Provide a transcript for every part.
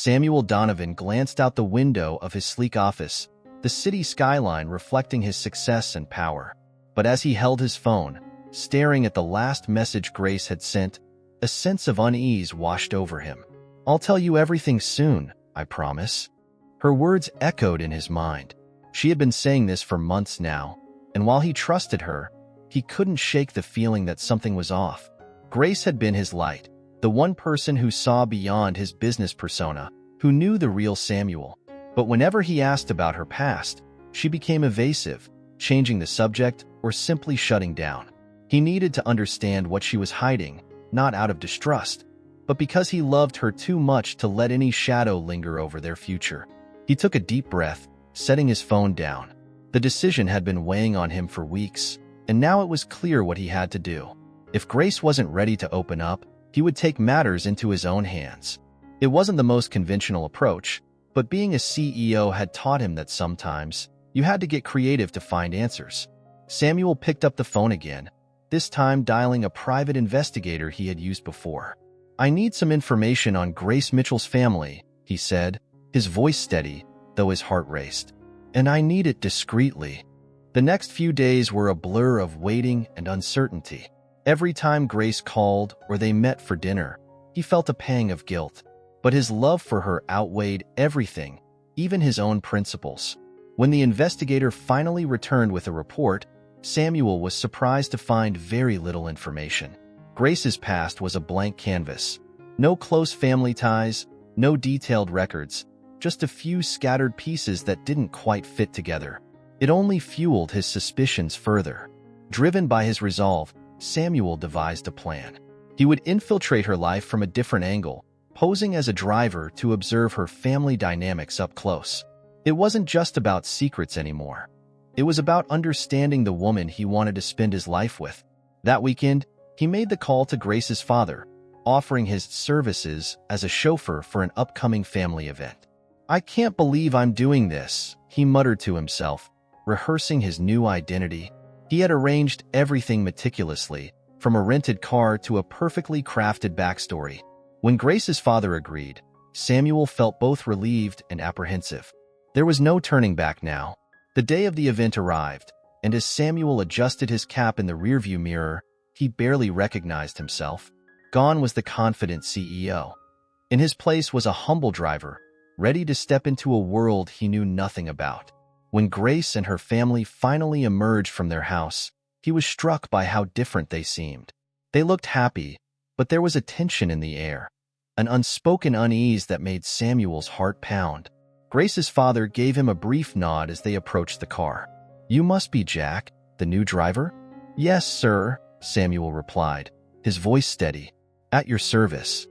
Samuel Donovan glanced out the window of his sleek office, the city skyline reflecting his success and power. But as he held his phone, staring at the last message Grace had sent, a sense of unease washed over him. "I'll tell you everything soon, I promise." Her words echoed in his mind. She had been saying this for months now, and while he trusted her, he couldn't shake the feeling that something was off. Grace had been his light, the one person who saw beyond his business persona, who knew the real Samuel. But whenever he asked about her past, she became evasive, changing the subject or simply shutting down. He needed to understand what she was hiding, not out of distrust, but because he loved her too much to let any shadow linger over their future. He took a deep breath, setting his phone down. The decision had been weighing on him for weeks, and now it was clear what he had to do. If Grace wasn't ready to open up, he would take matters into his own hands. It wasn't the most conventional approach, but being a CEO had taught him that sometimes you had to get creative to find answers. Samuel picked up the phone again, this time dialing a private investigator he had used before. "I need some information on Grace Mitchell's family," he said, his voice steady, though his heart raced. "And I need it discreetly." The next few days were a blur of waiting and uncertainty. Every time Grace called or they met for dinner, he felt a pang of guilt. But his love for her outweighed everything, even his own principles. When the investigator finally returned with a report, Samuel was surprised to find very little information. Grace's past was a blank canvas. No close family ties, no detailed records, just a few scattered pieces that didn't quite fit together. It only fueled his suspicions further. Driven by his resolve, Samuel devised a plan. He would infiltrate her life from a different angle, posing as a driver to observe her family dynamics up close. It wasn't just about secrets anymore. It was about understanding the woman he wanted to spend his life with. That weekend, he made the call to Grace's father, offering his services as a chauffeur for an upcoming family event. "I can't believe I'm doing this," he muttered to himself, rehearsing his new identity. He had arranged everything meticulously, from a rented car to a perfectly crafted backstory. When Grace's father agreed, Samuel felt both relieved and apprehensive. There was no turning back now. The day of the event arrived, and as Samuel adjusted his cap in the rearview mirror, he barely recognized himself. Gone was the confident CEO. In his place was a humble driver, ready to step into a world he knew nothing about. When Grace and her family finally emerged from their house, he was struck by how different they seemed. They looked happy, but there was a tension in the air, an unspoken unease that made Samuel's heart pound. Grace's father gave him a brief nod as they approached the car. "You must be Jack, the new driver?" "Yes, sir," Samuel replied, his voice steady. "At your service."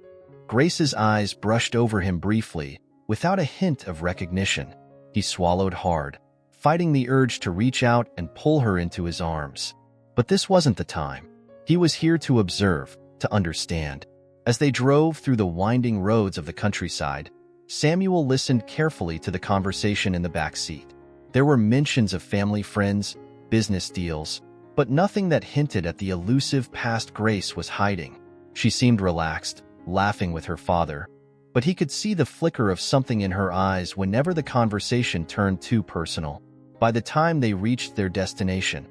Grace's eyes brushed over him briefly, without a hint of recognition. He swallowed hard, fighting the urge to reach out and pull her into his arms. But this wasn't the time. He was here to observe, to understand. As they drove through the winding roads of the countryside, Samuel listened carefully to the conversation in the back seat. There were mentions of family friends, business deals, but nothing that hinted at the elusive past Grace was hiding. She seemed relaxed, laughing with her father, but he could see the flicker of something in her eyes whenever the conversation turned too personal. By the time they reached their destination,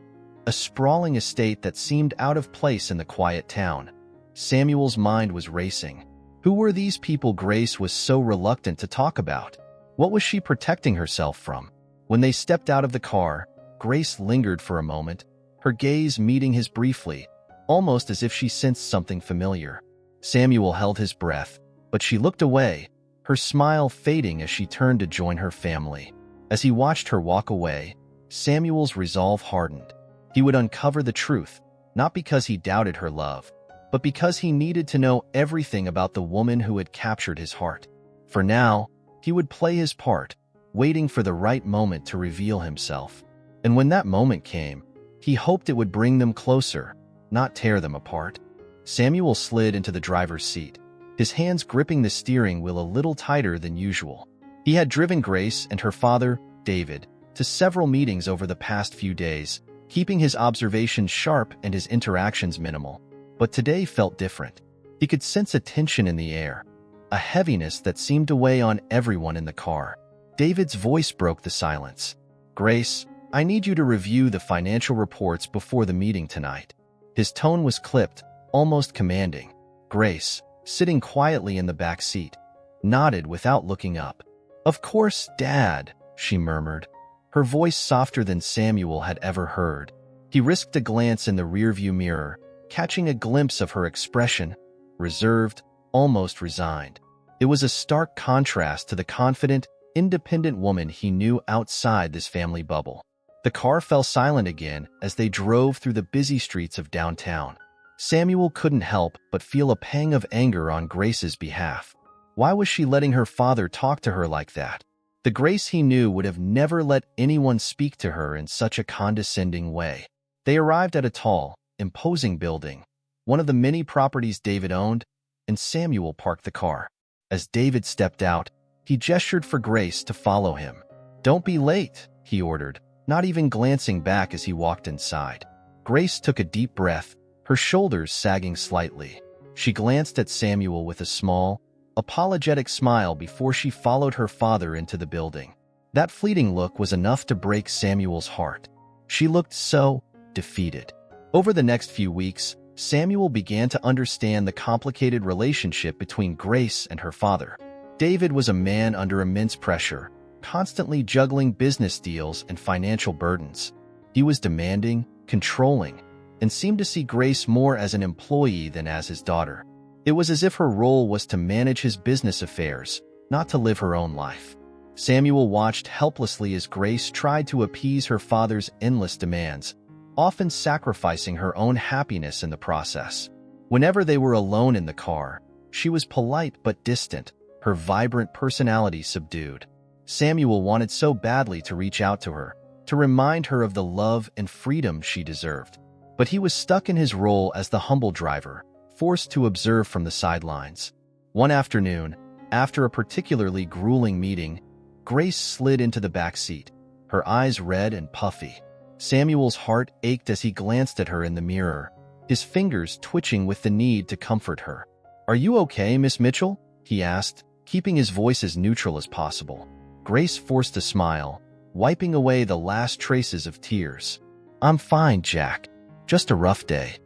a sprawling estate that seemed out of place in the quiet town, Samuel's mind was racing. Who were these people Grace was so reluctant to talk about? What was she protecting herself from? When they stepped out of the car, Grace lingered for a moment, her gaze meeting his briefly, almost as if she sensed something familiar. Samuel held his breath, but she looked away, her smile fading as she turned to join her family. As he watched her walk away, Samuel's resolve hardened. He would uncover the truth, not because he doubted her love, but because he needed to know everything about the woman who had captured his heart. For now, he would play his part, waiting for the right moment to reveal himself. And when that moment came, he hoped it would bring them closer, not tear them apart. Samuel slid into the driver's seat, his hands gripping the steering wheel a little tighter than usual. He had driven Grace and her father, David, to several meetings over the past few days, keeping his observations sharp and his interactions minimal. But today felt different. He could sense a tension in the air, a heaviness that seemed to weigh on everyone in the car. David's voice broke the silence. "Grace, I need you to review the financial reports before the meeting tonight." His tone was clipped, almost commanding. Grace, sitting quietly in the back seat, nodded without looking up. "Of course, Dad," she murmured, her voice softer than Samuel had ever heard. He risked a glance in the rearview mirror, catching a glimpse of her expression, reserved, almost resigned. It was a stark contrast to the confident, independent woman he knew outside this family bubble. The car fell silent again as they drove through the busy streets of downtown. Samuel couldn't help but feel a pang of anger on Grace's behalf. Why was she letting her father talk to her like that? The Grace he knew would have never let anyone speak to her in such a condescending way. They arrived at a tall, imposing building, one of the many properties David owned, and Samuel parked the car. As David stepped out, he gestured for Grace to follow him. "Don't be late," he ordered, not even glancing back as he walked inside. Grace took a deep breath, her shoulders sagging slightly. She glanced at Samuel with a small, apologetic smile before she followed her father into the building. That fleeting look was enough to break Samuel's heart. She looked so defeated. Over the next few weeks, Samuel began to understand the complicated relationship between Grace and her father. David was a man under immense pressure, constantly juggling business deals and financial burdens. He was demanding, controlling, and seemed to see Grace more as an employee than as his daughter. It was as if her role was to manage his business affairs, not to live her own life. Samuel watched helplessly as Grace tried to appease her father's endless demands, often sacrificing her own happiness in the process. Whenever they were alone in the car, she was polite but distant, her vibrant personality subdued. Samuel wanted so badly to reach out to her, to remind her of the love and freedom she deserved. But he was stuck in his role as the humble driver, forced to observe from the sidelines. One afternoon, after a particularly grueling meeting, Grace slid into the back seat, her eyes red and puffy. Samuel's heart ached as he glanced at her in the mirror, his fingers twitching with the need to comfort her. "Are you okay, Miss Mitchell?" he asked, keeping his voice as neutral as possible. Grace forced a smile, wiping away the last traces of tears. "I'm fine, Jack. Just a rough day."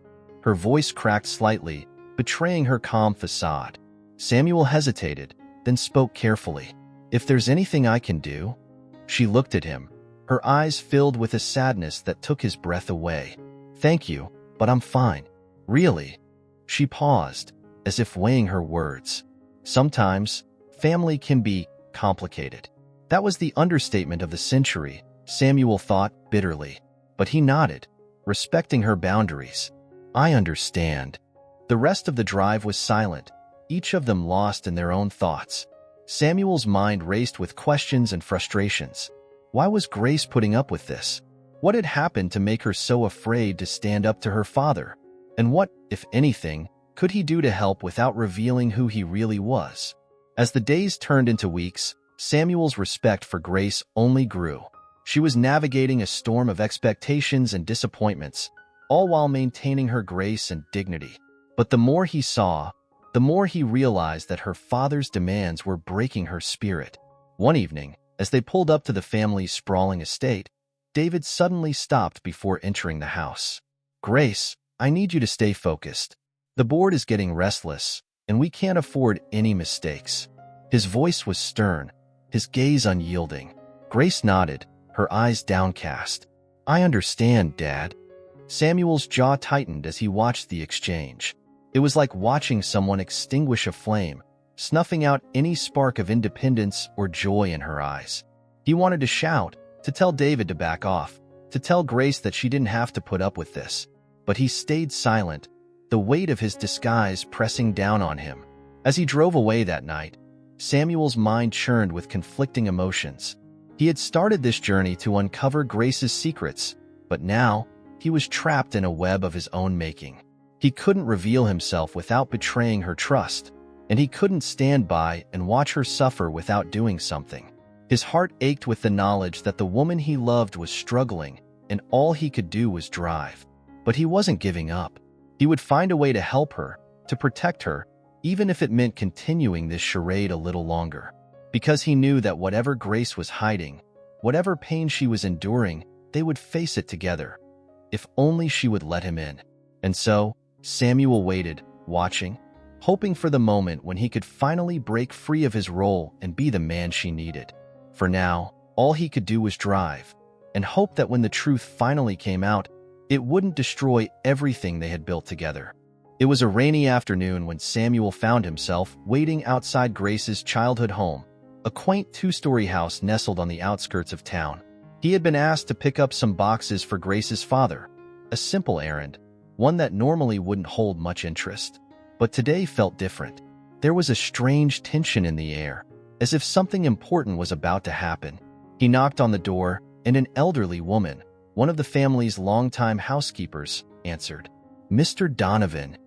Her voice cracked slightly, betraying her calm facade. Samuel hesitated, then spoke carefully. "If there's anything I can do?" She looked at him, her eyes filled with a sadness that took his breath away. "Thank you, but I'm fine. Really." She paused, as if weighing her words. Sometimes, family can be complicated. That was the understatement of the century, Samuel thought bitterly. But he nodded, respecting her boundaries. "I understand." The rest of the drive was silent, each of them lost in their own thoughts. Samuel's mind raced with questions and frustrations. Why was Grace putting up with this? What had happened to make her so afraid to stand up to her father? And what, if anything, could he do to help without revealing who he really was? As the days turned into weeks, Samuel's respect for Grace only grew. She was navigating a storm of expectations and disappointments, all while maintaining her grace and dignity. But the more he saw, the more he realized that her father's demands were breaking her spirit. One evening, as they pulled up to the family's sprawling estate, David suddenly stopped before entering the house. "Grace, I need you to stay focused. The board is getting restless, and we can't afford any mistakes." His voice was stern, his gaze unyielding. Grace nodded, her eyes downcast. "I understand, Dad." Samuel's jaw tightened as he watched the exchange. It was like watching someone extinguish a flame, snuffing out any spark of independence or joy in her eyes. He wanted to shout, to tell David to back off, to tell Grace that she didn't have to put up with this. But he stayed silent, the weight of his disguise pressing down on him. As he drove away that night, Samuel's mind churned with conflicting emotions. He had started this journey to uncover Grace's secrets, but now he was trapped in a web of his own making. He couldn't reveal himself without betraying her trust, and he couldn't stand by and watch her suffer without doing something. His heart ached with the knowledge that the woman he loved was struggling, and all he could do was drive. But he wasn't giving up. He would find a way to help her, to protect her, even if it meant continuing this charade a little longer. Because he knew that whatever Grace was hiding, whatever pain she was enduring, they would face it together. If only she would let him in. And so, Samuel waited, watching, hoping for the moment when he could finally break free of his role and be the man she needed. For now, all he could do was drive, and hope that when the truth finally came out, it wouldn't destroy everything they had built together. It was a rainy afternoon when Samuel found himself waiting outside Grace's childhood home, a quaint two-story house nestled on the outskirts of town. He had been asked to pick up some boxes for Grace's father, a simple errand, one that normally wouldn't hold much interest. But today felt different. There was a strange tension in the air, as if something important was about to happen. He knocked on the door, and an elderly woman, one of the family's longtime housekeepers, answered. "Mr. Donovan,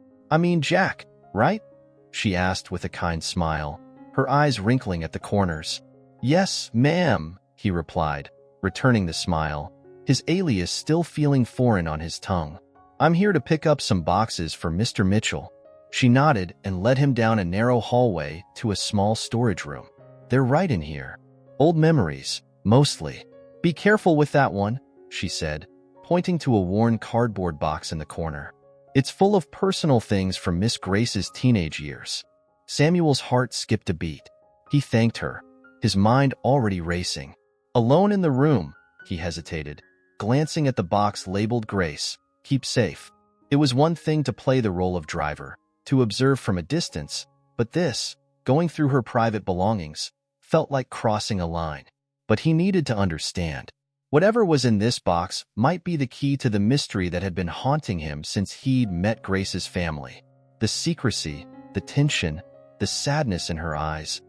Jack, right?" she asked with a kind smile, her eyes wrinkling at the corners. "Yes, ma'am," he replied, returning the smile, his alias still feeling foreign on his tongue. "I'm here to pick up some boxes for Mr. Mitchell." She nodded and led him down a narrow hallway to a small storage room. "They're right in here. Old memories, mostly. Be careful with that one," she said, pointing to a worn cardboard box in the corner. "It's full of personal things from Miss Grace's teenage years." Samuel's heart skipped a beat. He thanked her, his mind already racing. Alone in the room, he hesitated, glancing at the box labeled Grace, "Keep safe." It was one thing to play the role of driver, to observe from a distance, but this, going through her private belongings, felt like crossing a line. But he needed to understand. Whatever was in this box might be the key to the mystery that had been haunting him since he'd met Grace's family. The secrecy, the tension, the sadness in her eyes.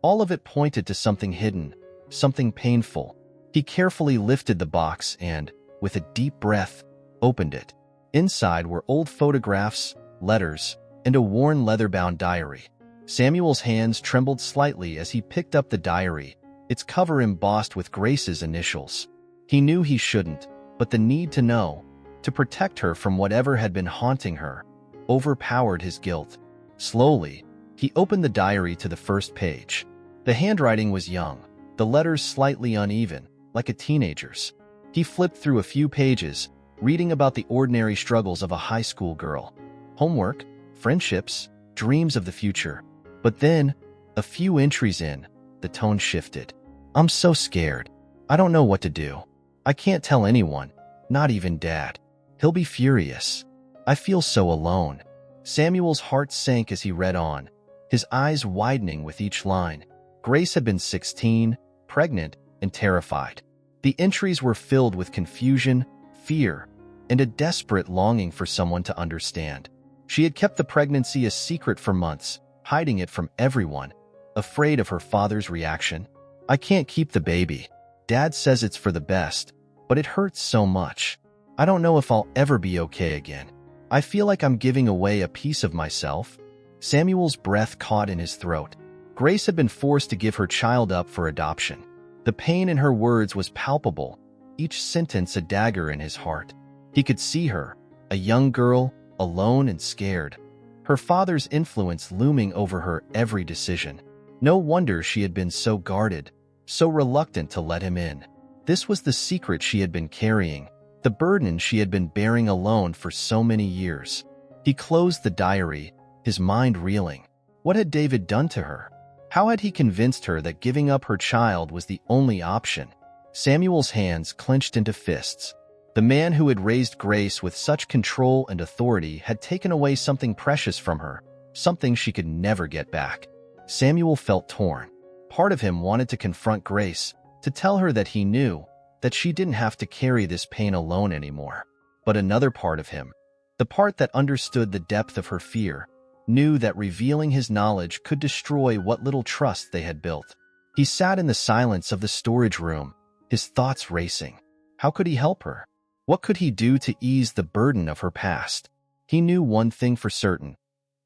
All of it pointed to something hidden, something painful. He carefully lifted the box and, with a deep breath, opened it. Inside were old photographs, letters, and a worn leather-bound diary. Samuel's hands trembled slightly as he picked up the diary, its cover embossed with Grace's initials. He knew he shouldn't, but the need to know, to protect her from whatever had been haunting her, overpowered his guilt. Slowly, he opened the diary to the first page. The handwriting was young, the letters slightly uneven, like a teenager's. He flipped through a few pages, reading about the ordinary struggles of a high school girl. Homework, friendships, dreams of the future. But then, a few entries in, the tone shifted. "I'm so scared. I don't know what to do. I can't tell anyone, not even Dad. He'll be furious. I feel so alone." Samuel's heart sank as he read on, his eyes widening with each line. Grace had been 16, pregnant, and terrified. The entries were filled with confusion, fear, and a desperate longing for someone to understand. She had kept the pregnancy a secret for months, hiding it from everyone, afraid of her father's reaction. "I can't keep the baby. Dad says it's for the best, but it hurts so much. I don't know if I'll ever be okay again. I feel like I'm giving away a piece of myself." Samuel's breath caught in his throat. Grace had been forced to give her child up for adoption. The pain in her words was palpable, each sentence a dagger in his heart. He could see her, a young girl, alone and scared, her father's influence looming over her every decision. No wonder she had been so guarded, so reluctant to let him in. This was the secret she had been carrying, the burden she had been bearing alone for so many years. He closed the diary, his mind reeling. What had David done to her? How had he convinced her that giving up her child was the only option? Samuel's hands clenched into fists. The man who had raised Grace with such control and authority had taken away something precious from her, something she could never get back. Samuel felt torn. Part of him wanted to confront Grace, to tell her that he knew, that she didn't have to carry this pain alone anymore. But another part of him, the part that understood the depth of her fear, knew that revealing his knowledge could destroy what little trust they had built. He sat in the silence of the storage room, his thoughts racing. How could he help her? What could he do to ease the burden of her past? He knew one thing for certain.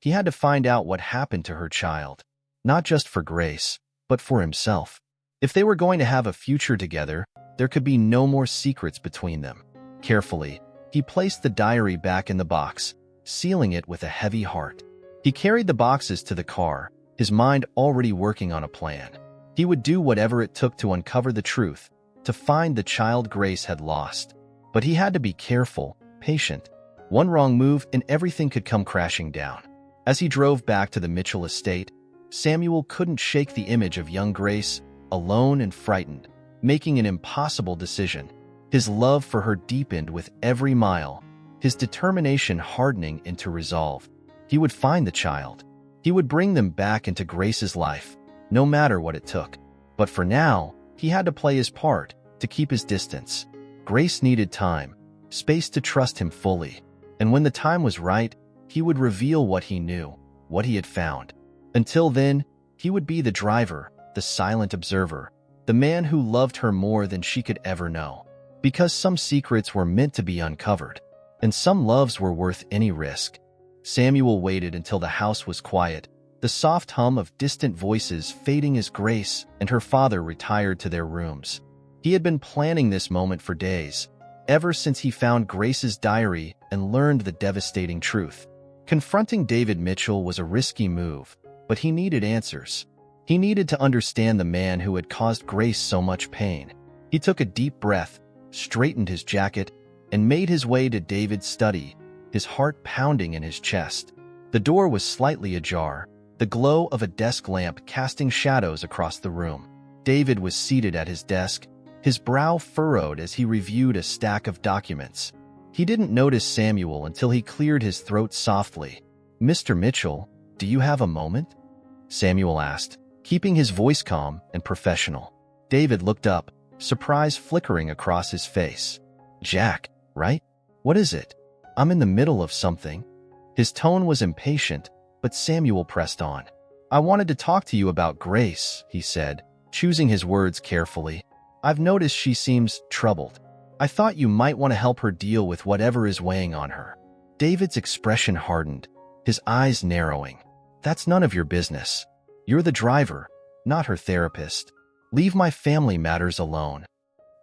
He had to find out what happened to her child, not just for Grace, but for himself. If they were going to have a future together, there could be no more secrets between them. Carefully, he placed the diary back in the box, sealing it with a heavy heart. He carried the boxes to the car, his mind already working on a plan. He would do whatever it took to uncover the truth, to find the child Grace had lost. But he had to be careful, patient. One wrong move and everything could come crashing down. As he drove back to the Mitchell estate, Samuel couldn't shake the image of young Grace, alone and frightened, making an impossible decision. His love for her deepened with every mile, his determination hardening into resolve. He would find the child. He would bring them back into Grace's life, no matter what it took. But for now, he had to play his part, to keep his distance. Grace needed time, space to trust him fully. And when the time was right, he would reveal what he knew, what he had found. Until then, he would be the driver, the silent observer, the man who loved her more than she could ever know. Because some secrets were meant to be uncovered, and some loves were worth any risk. Samuel waited until the house was quiet, the soft hum of distant voices fading as Grace and her father retired to their rooms. He had been planning this moment for days, ever since he found Grace's diary and learned the devastating truth. Confronting David Mitchell was a risky move, but he needed answers. He needed to understand the man who had caused Grace so much pain. He took a deep breath, straightened his jacket, and made his way to David's study, his heart pounding in his chest. The door was slightly ajar, the glow of a desk lamp casting shadows across the room. David was seated at his desk, his brow furrowed as he reviewed a stack of documents. He didn't notice Samuel until he cleared his throat softly. "Mr. Mitchell, do you have a moment?" Samuel asked, keeping his voice calm and professional. David looked up, surprise flickering across his face. "Jack, right? What is it? I'm in the middle of something." His tone was impatient, but Samuel pressed on. "I wanted to talk to you about Grace," he said, choosing his words carefully. "I've noticed she seems troubled. I thought you might want to help her deal with whatever is weighing on her." David's expression hardened, his eyes narrowing. "That's none of your business. You're the driver, not her therapist. Leave my family matters alone."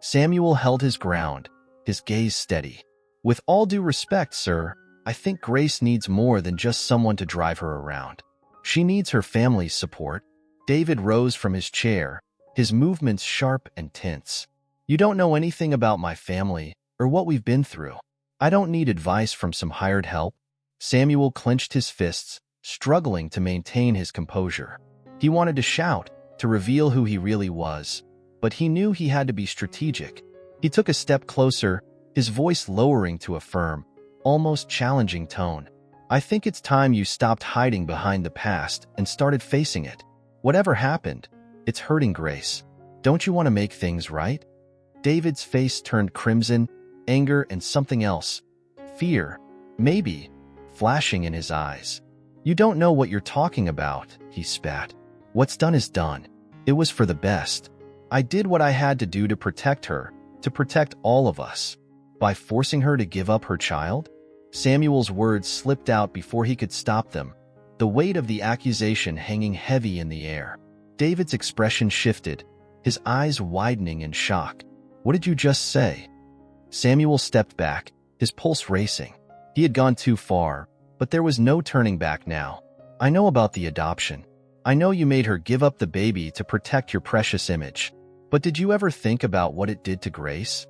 Samuel held his ground, his gaze steady. "With all due respect, sir, I think Grace needs more than just someone to drive her around. She needs her family's support." David rose from his chair, his movements sharp and tense. "You don't know anything about my family or what we've been through. I don't need advice from some hired help." Samuel clenched his fists, struggling to maintain his composure. He wanted to shout, to reveal who he really was, but he knew he had to be strategic. He took a step closer, his voice lowering to a firm, almost challenging tone. "I think it's time you stopped hiding behind the past and started facing it. Whatever happened, it's hurting Grace. Don't you want to make things right?" David's face turned crimson, anger and something else. Fear, maybe, flashing in his eyes. "You don't know what you're talking about," he spat. "What's done is done. It was for the best. I did what I had to do to protect her, to protect all of us. By forcing her to give up her child?" Samuel's words slipped out before he could stop them, the weight of the accusation hanging heavy in the air. David's expression shifted, his eyes widening in shock. "What did you just say?" Samuel stepped back, his pulse racing. He had gone too far, but there was no turning back now. "I know about the adoption. I know you made her give up the baby to protect your precious image. But did you ever think about what it did to Grace?"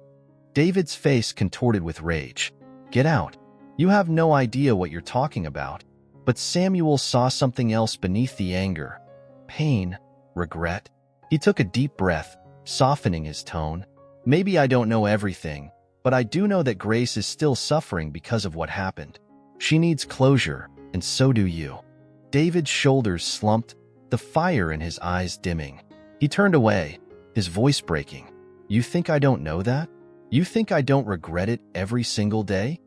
David's face contorted with rage. "Get out. You have no idea what you're talking about." But Samuel saw something else beneath the anger. Pain, regret. He took a deep breath, softening his tone. "Maybe I don't know everything, but I do know that Grace is still suffering because of what happened. She needs closure, and so do you." David's shoulders slumped, the fire in his eyes dimming. He turned away, his voice breaking. "You think I don't know that? You think I don't regret it every single day?"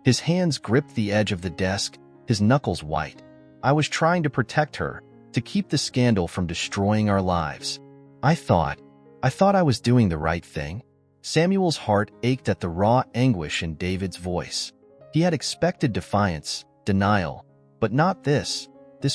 His hands gripped the edge of the desk, his knuckles white. "I was trying to protect her, to keep the scandal from destroying our lives. I thought I was doing the right thing." Samuel's heart ached at the raw anguish in David's voice. He had expected defiance, denial, but not this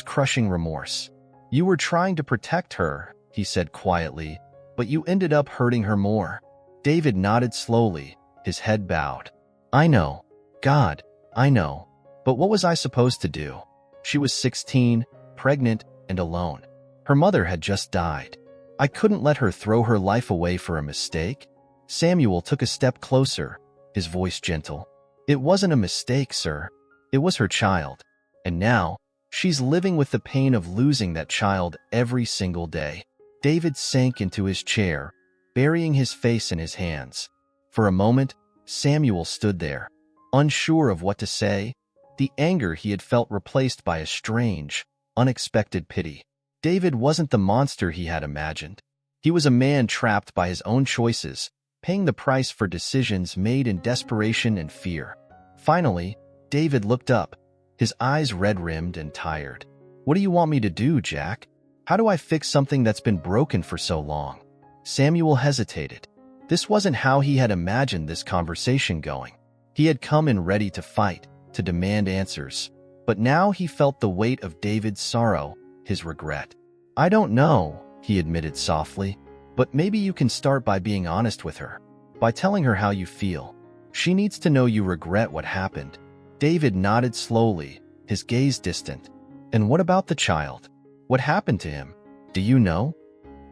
crushing remorse. "You were trying to protect her," he said quietly, "but you ended up hurting her more." David nodded slowly, his head bowed. "I know. God, I know. But what was I supposed to do? She was 16, pregnant, and alone. Her mother had just died. I couldn't let her throw her life away for a mistake. Samuel took a step closer, his voice gentle. It wasn't a mistake, sir. It was her child. And now, she's living with the pain of losing that child every single day. David sank into his chair, burying his face in his hands. For a moment, Samuel stood there, unsure of what to say, the anger he had felt replaced by a strange, unexpected pity. David wasn't the monster he had imagined. He was a man trapped by his own choices, paying the price for decisions made in desperation and fear. Finally, David looked up, his eyes red-rimmed and tired. "What do you want me to do, Jack? How do I fix something that's been broken for so long?" Samuel hesitated. This wasn't how he had imagined this conversation going. He had come in ready to fight, to demand answers. But now he felt the weight of David's sorrow, his regret. "I don't know," he admitted softly, "but maybe you can start by being honest with her, by telling her how you feel. She needs to know you regret what happened." David nodded slowly, his gaze distant. "And what about the child? What happened to him? Do you know?"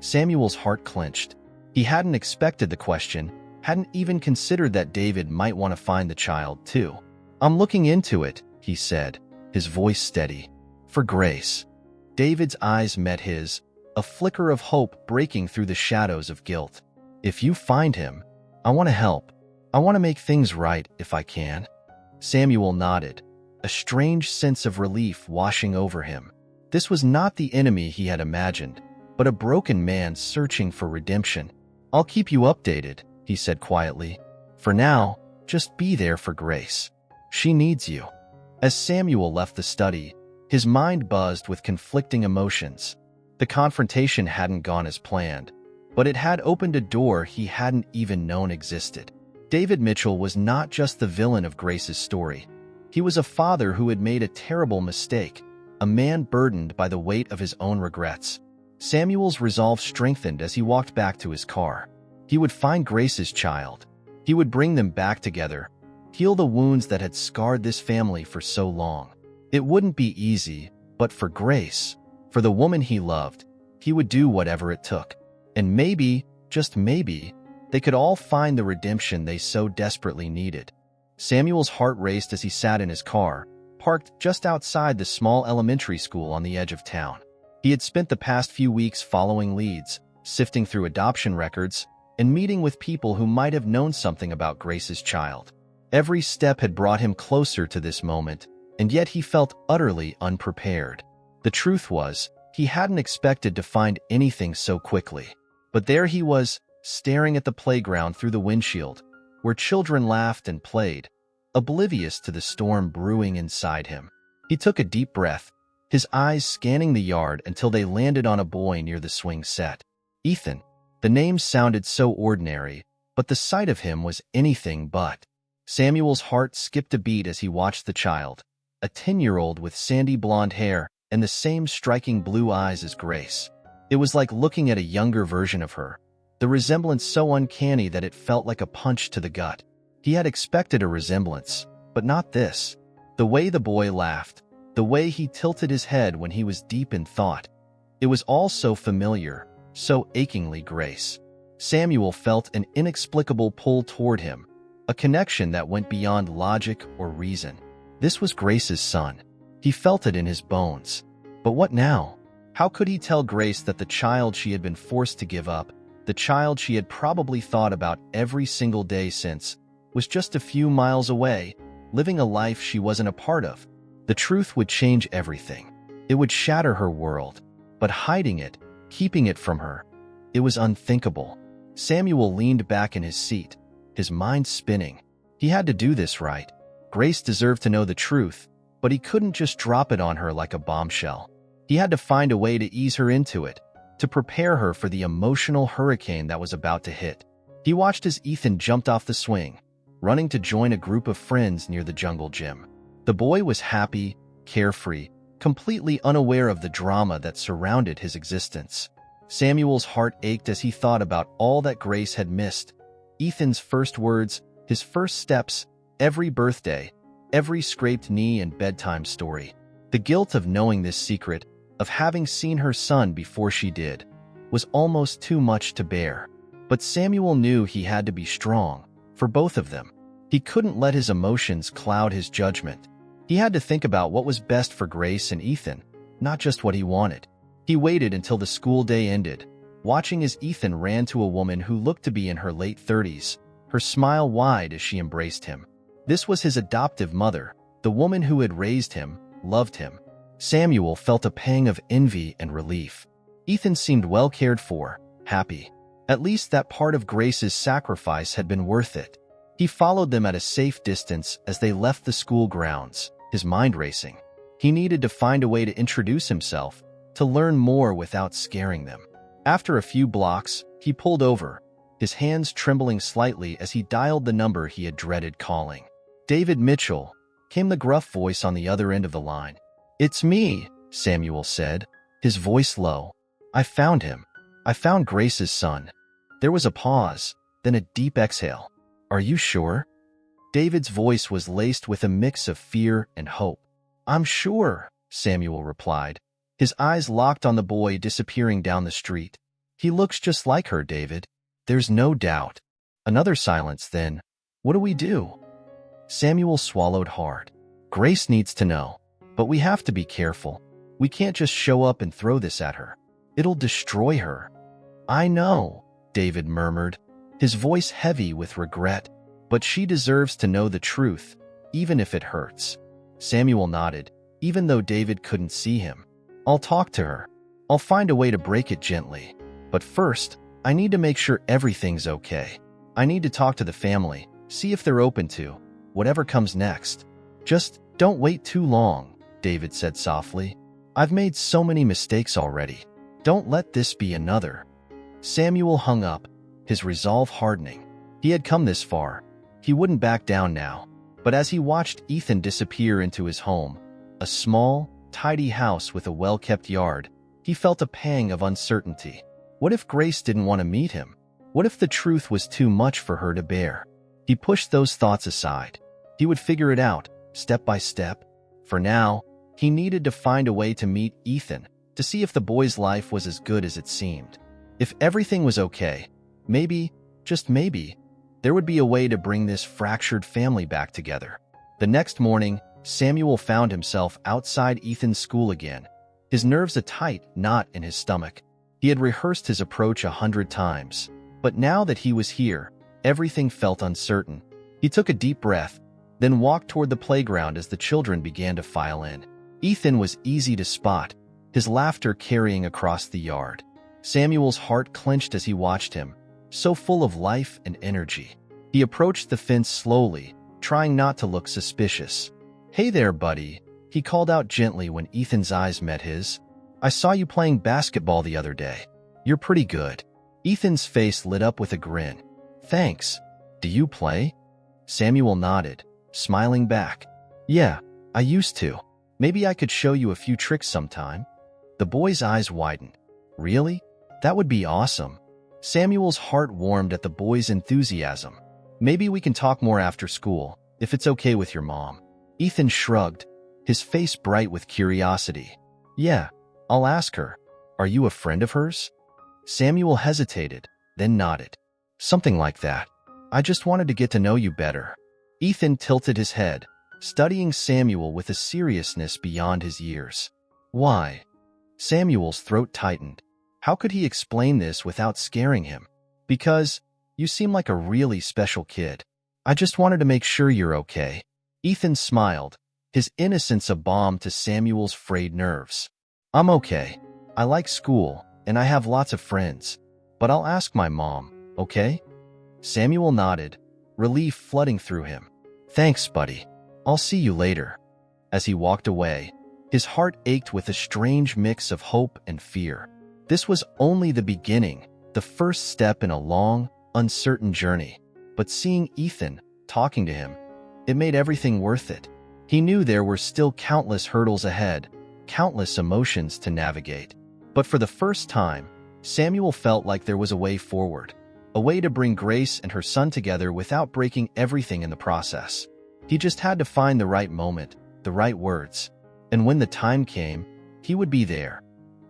Samuel's heart clenched. He hadn't expected the question, hadn't even considered that David might want to find the child too. "I'm looking into it," he said, his voice steady. "For Grace." David's eyes met his, a flicker of hope breaking through the shadows of guilt. "If you find him, I want to help. I want to make things right if I can." Samuel nodded, a strange sense of relief washing over him. This was not the enemy he had imagined, but a broken man searching for redemption. "I'll keep you updated," he said quietly. "For now, just be there for Grace. She needs you." As Samuel left the study, his mind buzzed with conflicting emotions. The confrontation hadn't gone as planned, but it had opened a door he hadn't even known existed. David Mitchell was not just the villain of Grace's story. He was a father who had made a terrible mistake, a man burdened by the weight of his own regrets. Samuel's resolve strengthened as he walked back to his car. He would find Grace's child. He would bring them back together, heal the wounds that had scarred this family for so long. It wouldn't be easy, but for Grace, for the woman he loved, he would do whatever it took. And maybe, just maybe, they could all find the redemption they so desperately needed. Samuel's heart raced as he sat in his car, parked just outside the small elementary school on the edge of town. He had spent the past few weeks following leads, sifting through adoption records, and meeting with people who might have known something about Grace's child. Every step had brought him closer to this moment, and yet he felt utterly unprepared. The truth was, he hadn't expected to find anything so quickly. But there he was, staring at the playground through the windshield, where children laughed and played, oblivious to the storm brewing inside him. He took a deep breath, his eyes scanning the yard until they landed on a boy near the swing set. Ethan. The name sounded so ordinary, but the sight of him was anything but. Samuel's heart skipped a beat as he watched the child, a 10-year-old with sandy blonde hair and the same striking blue eyes as Grace. It was like looking at a younger version of her, the resemblance so uncanny that it felt like a punch to the gut. He had expected a resemblance, but not this. The way the boy laughed, the way he tilted his head when he was deep in thought. It was all so familiar, so achingly Grace. Samuel felt an inexplicable pull toward him, a connection that went beyond logic or reason. This was Grace's son. He felt it in his bones. But what now? How could he tell Grace that the child she had been forced to give up, the child she had probably thought about every single day since, was just a few miles away, living a life she wasn't a part of? The truth would change everything. It would shatter her world. But hiding it, keeping it from her, it was unthinkable. Samuel leaned back in his seat, his mind spinning. He had to do this right. Grace deserved to know the truth, but he couldn't just drop it on her like a bombshell. He had to find a way to ease her into it, to prepare her for the emotional hurricane that was about to hit. He watched as Ethan jumped off the swing, running to join a group of friends near the jungle gym. The boy was happy, carefree, completely unaware of the drama that surrounded his existence. Samuel's heart ached as he thought about all that Grace had missed. Ethan's first words, his first steps, every birthday, every scraped knee and bedtime story. The guilt of knowing this secret, of having seen her son before she did, was almost too much to bear. But Samuel knew he had to be strong, for both of them. He couldn't let his emotions cloud his judgment. He had to think about what was best for Grace and Ethan, not just what he wanted. He waited until the school day ended, watching as Ethan ran to a woman who looked to be in her late 30s, her smile wide as she embraced him. This was his adoptive mother, the woman who had raised him, loved him. Samuel felt a pang of envy and relief. Ethan seemed well cared for, happy. At least that part of Grace's sacrifice had been worth it. He followed them at a safe distance as they left the school grounds, his mind racing. He needed to find a way to introduce himself, to learn more without scaring them. After a few blocks, he pulled over, his hands trembling slightly as he dialed the number he had dreaded calling. "David Mitchell," came the gruff voice on the other end of the line. "It's me," Samuel said, his voice low. "I found him. I found Grace's son." There was a pause, then a deep exhale. "Are you sure?" David's voice was laced with a mix of fear and hope. "I'm sure," Samuel replied, his eyes locked on the boy disappearing down the street. "He looks just like her, David. There's no doubt." Another silence, then, "What do we do?" Samuel swallowed hard. "Grace needs to know, but we have to be careful. We can't just show up and throw this at her. It'll destroy her." "I know," David murmured, his voice heavy with regret, "but she deserves to know the truth, even if it hurts." Samuel nodded, even though David couldn't see him. "I'll talk to her. I'll find a way to break it gently. But first, I need to make sure everything's okay. I need to talk to the family, see if they're open to whatever comes next." "Just don't wait too long," David said softly. "I've made so many mistakes already. Don't let this be another." Samuel hung up, his resolve hardening. He had come this far. He wouldn't back down now. But as he watched Ethan disappear into his home, a small, tidy house with a well-kept yard, he felt a pang of uncertainty. What if Grace didn't want to meet him? What if the truth was too much for her to bear? He pushed those thoughts aside. He would figure it out, step by step. For now, he needed to find a way to meet Ethan, to see if the boy's life was as good as it seemed. If everything was okay, maybe, just maybe, there would be a way to bring this fractured family back together. The next morning, Samuel found himself outside Ethan's school again, his nerves a tight knot in his stomach. He had rehearsed his approach 100 times, but now that he was here, everything felt uncertain. He took a deep breath, then walked toward the playground as the children began to file in. Ethan was easy to spot, his laughter carrying across the yard. Samuel's heart clenched as he watched him, so full of life and energy. He approached the fence slowly, trying not to look suspicious. "Hey there, buddy," he called out gently when Ethan's eyes met his. "I saw you playing basketball the other day. You're pretty good." Ethan's face lit up with a grin. "Thanks. Do you play?" Samuel nodded, smiling back. "Yeah, I used to. Maybe I could show you a few tricks sometime." The boy's eyes widened. "Really? That would be awesome." Samuel's heart warmed at the boy's enthusiasm. "Maybe we can talk more after school, if it's okay with your mom." Ethan shrugged, his face bright with curiosity. "Yeah, I'll ask her. Are you a friend of hers?" Samuel hesitated, then nodded. "Something like that. I just wanted to get to know you better." Ethan tilted his head, studying Samuel with a seriousness beyond his years. "Why?" Samuel's throat tightened. How could he explain this without scaring him? "Because you seem like a really special kid. I just wanted to make sure you're okay." Ethan smiled, his innocence a balm to Samuel's frayed nerves. "I'm okay. I like school, and I have lots of friends. But I'll ask my mom, okay?" Samuel nodded, relief flooding through him. "Thanks, buddy. I'll see you later." As he walked away, his heart ached with a strange mix of hope and fear. This was only the beginning, the first step in a long, uncertain journey. But seeing Ethan, talking to him, it made everything worth it. He knew there were still countless hurdles ahead, countless emotions to navigate. But for the first time, Samuel felt like there was a way forward, a way to bring Grace and her son together without breaking everything in the process. He just had to find the right moment, the right words. And when the time came, he would be there,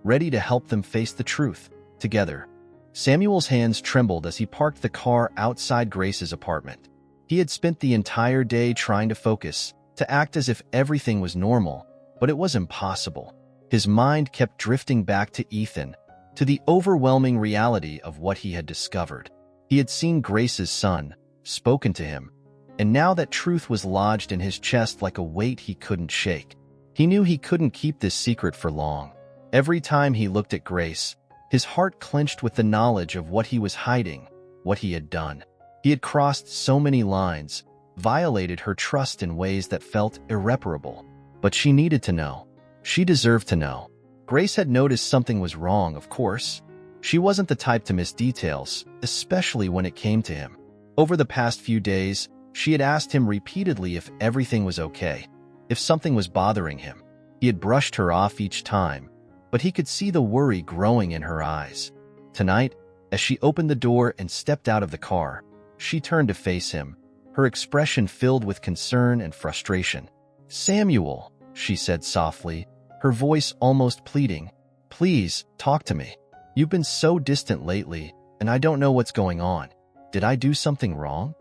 ready to help them face the truth, together. Samuel's hands trembled as he parked the car outside Grace's apartment. He had spent the entire day trying to focus, to act as if everything was normal, but it was impossible. His mind kept drifting back to Ethan, to the overwhelming reality of what he had discovered. He had seen Grace's son, spoken to him, and now that truth was lodged in his chest like a weight he couldn't shake. He knew he couldn't keep this secret for long. Every time he looked at Grace, his heart clenched with the knowledge of what he was hiding, what he had done. He had crossed so many lines, violated her trust in ways that felt irreparable. But she needed to know. She deserved to know. Grace had noticed something was wrong, of course. She wasn't the type to miss details, especially when it came to him. Over the past few days, she had asked him repeatedly if everything was okay, if something was bothering him. He had brushed her off each time, but he could see the worry growing in her eyes. Tonight, as she opened the door and stepped out of the car, she turned to face him, her expression filled with concern and frustration. "Samuel," she said softly, her voice almost pleading, "please, talk to me. You've been so distant lately, and I don't know what's going on. Did I do something wrong?"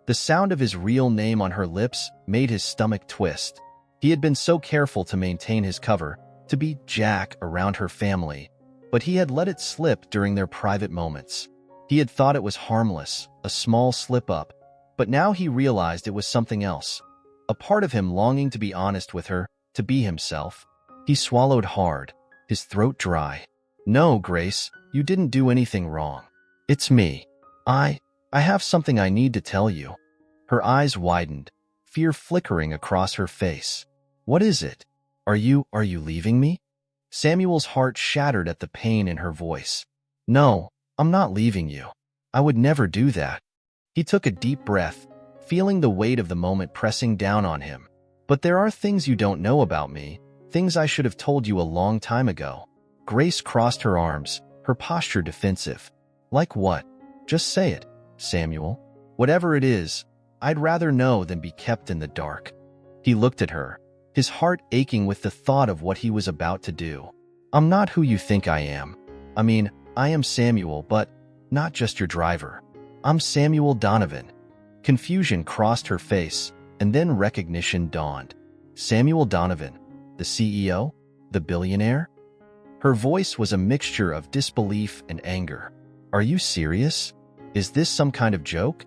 The sound of his real name on her lips made his stomach twist. He had been so careful to maintain his cover, to be Jack around her family, but he had let it slip during their private moments. He had thought it was harmless, a small slip-up, but now he realized it was something else. A part of him longing to be honest with her, to be himself. He swallowed hard, his throat dry. "No, Grace, you didn't do anything wrong. It's me. I have something I need to tell you." Her eyes widened, fear flickering across her face. "What is it? Are you leaving me?" Samuel's heart shattered at the pain in her voice. "No, I'm not leaving you. I would never do that." He took a deep breath, feeling the weight of the moment pressing down on him. "But there are things you don't know about me, things I should have told you a long time ago." Grace crossed her arms, her posture defensive. "Like what? Just say it, Samuel. Whatever it is, I'd rather know than be kept in the dark." He looked at her, his heart aching with the thought of what he was about to do. "I'm not who you think I am. I mean, I am Samuel, but not just your driver. I'm Samuel Donovan." Confusion crossed her face, and then recognition dawned. "Samuel Donovan, the CEO? The billionaire?" Her voice was a mixture of disbelief and anger. "Are you serious? Is this some kind of joke?"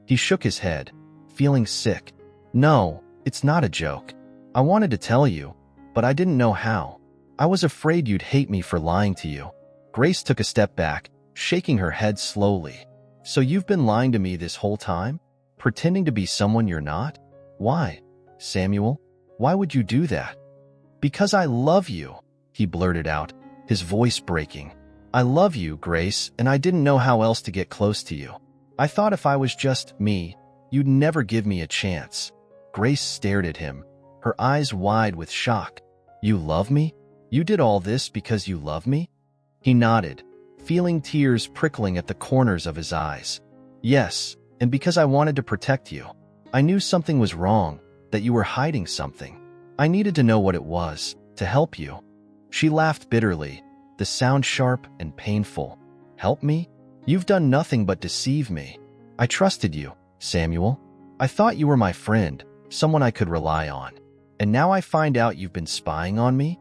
He shook his head, feeling sick. "No, it's not a joke. I wanted to tell you, but I didn't know how. I was afraid you'd hate me for lying to you." Grace took a step back, shaking her head slowly. "So you've been lying to me this whole time? Pretending to be someone you're not? Why, Samuel? Why would you do that?" "Because I love you," he blurted out, his voice breaking. "I love you, Grace, and I didn't know how else to get close to you. I thought if I was just me, you'd never give me a chance." Grace stared at him, her eyes wide with shock. "You love me? You did all this because you love me?" He nodded, feeling tears prickling at the corners of his eyes. "Yes, and because I wanted to protect you. I knew something was wrong, that you were hiding something. I needed to know what it was, to help you." She laughed bitterly, the sound sharp and painful. "Help me? You've done nothing but deceive me. I trusted you, Samuel. I thought you were my friend, someone I could rely on. And now I find out you've been spying on me?"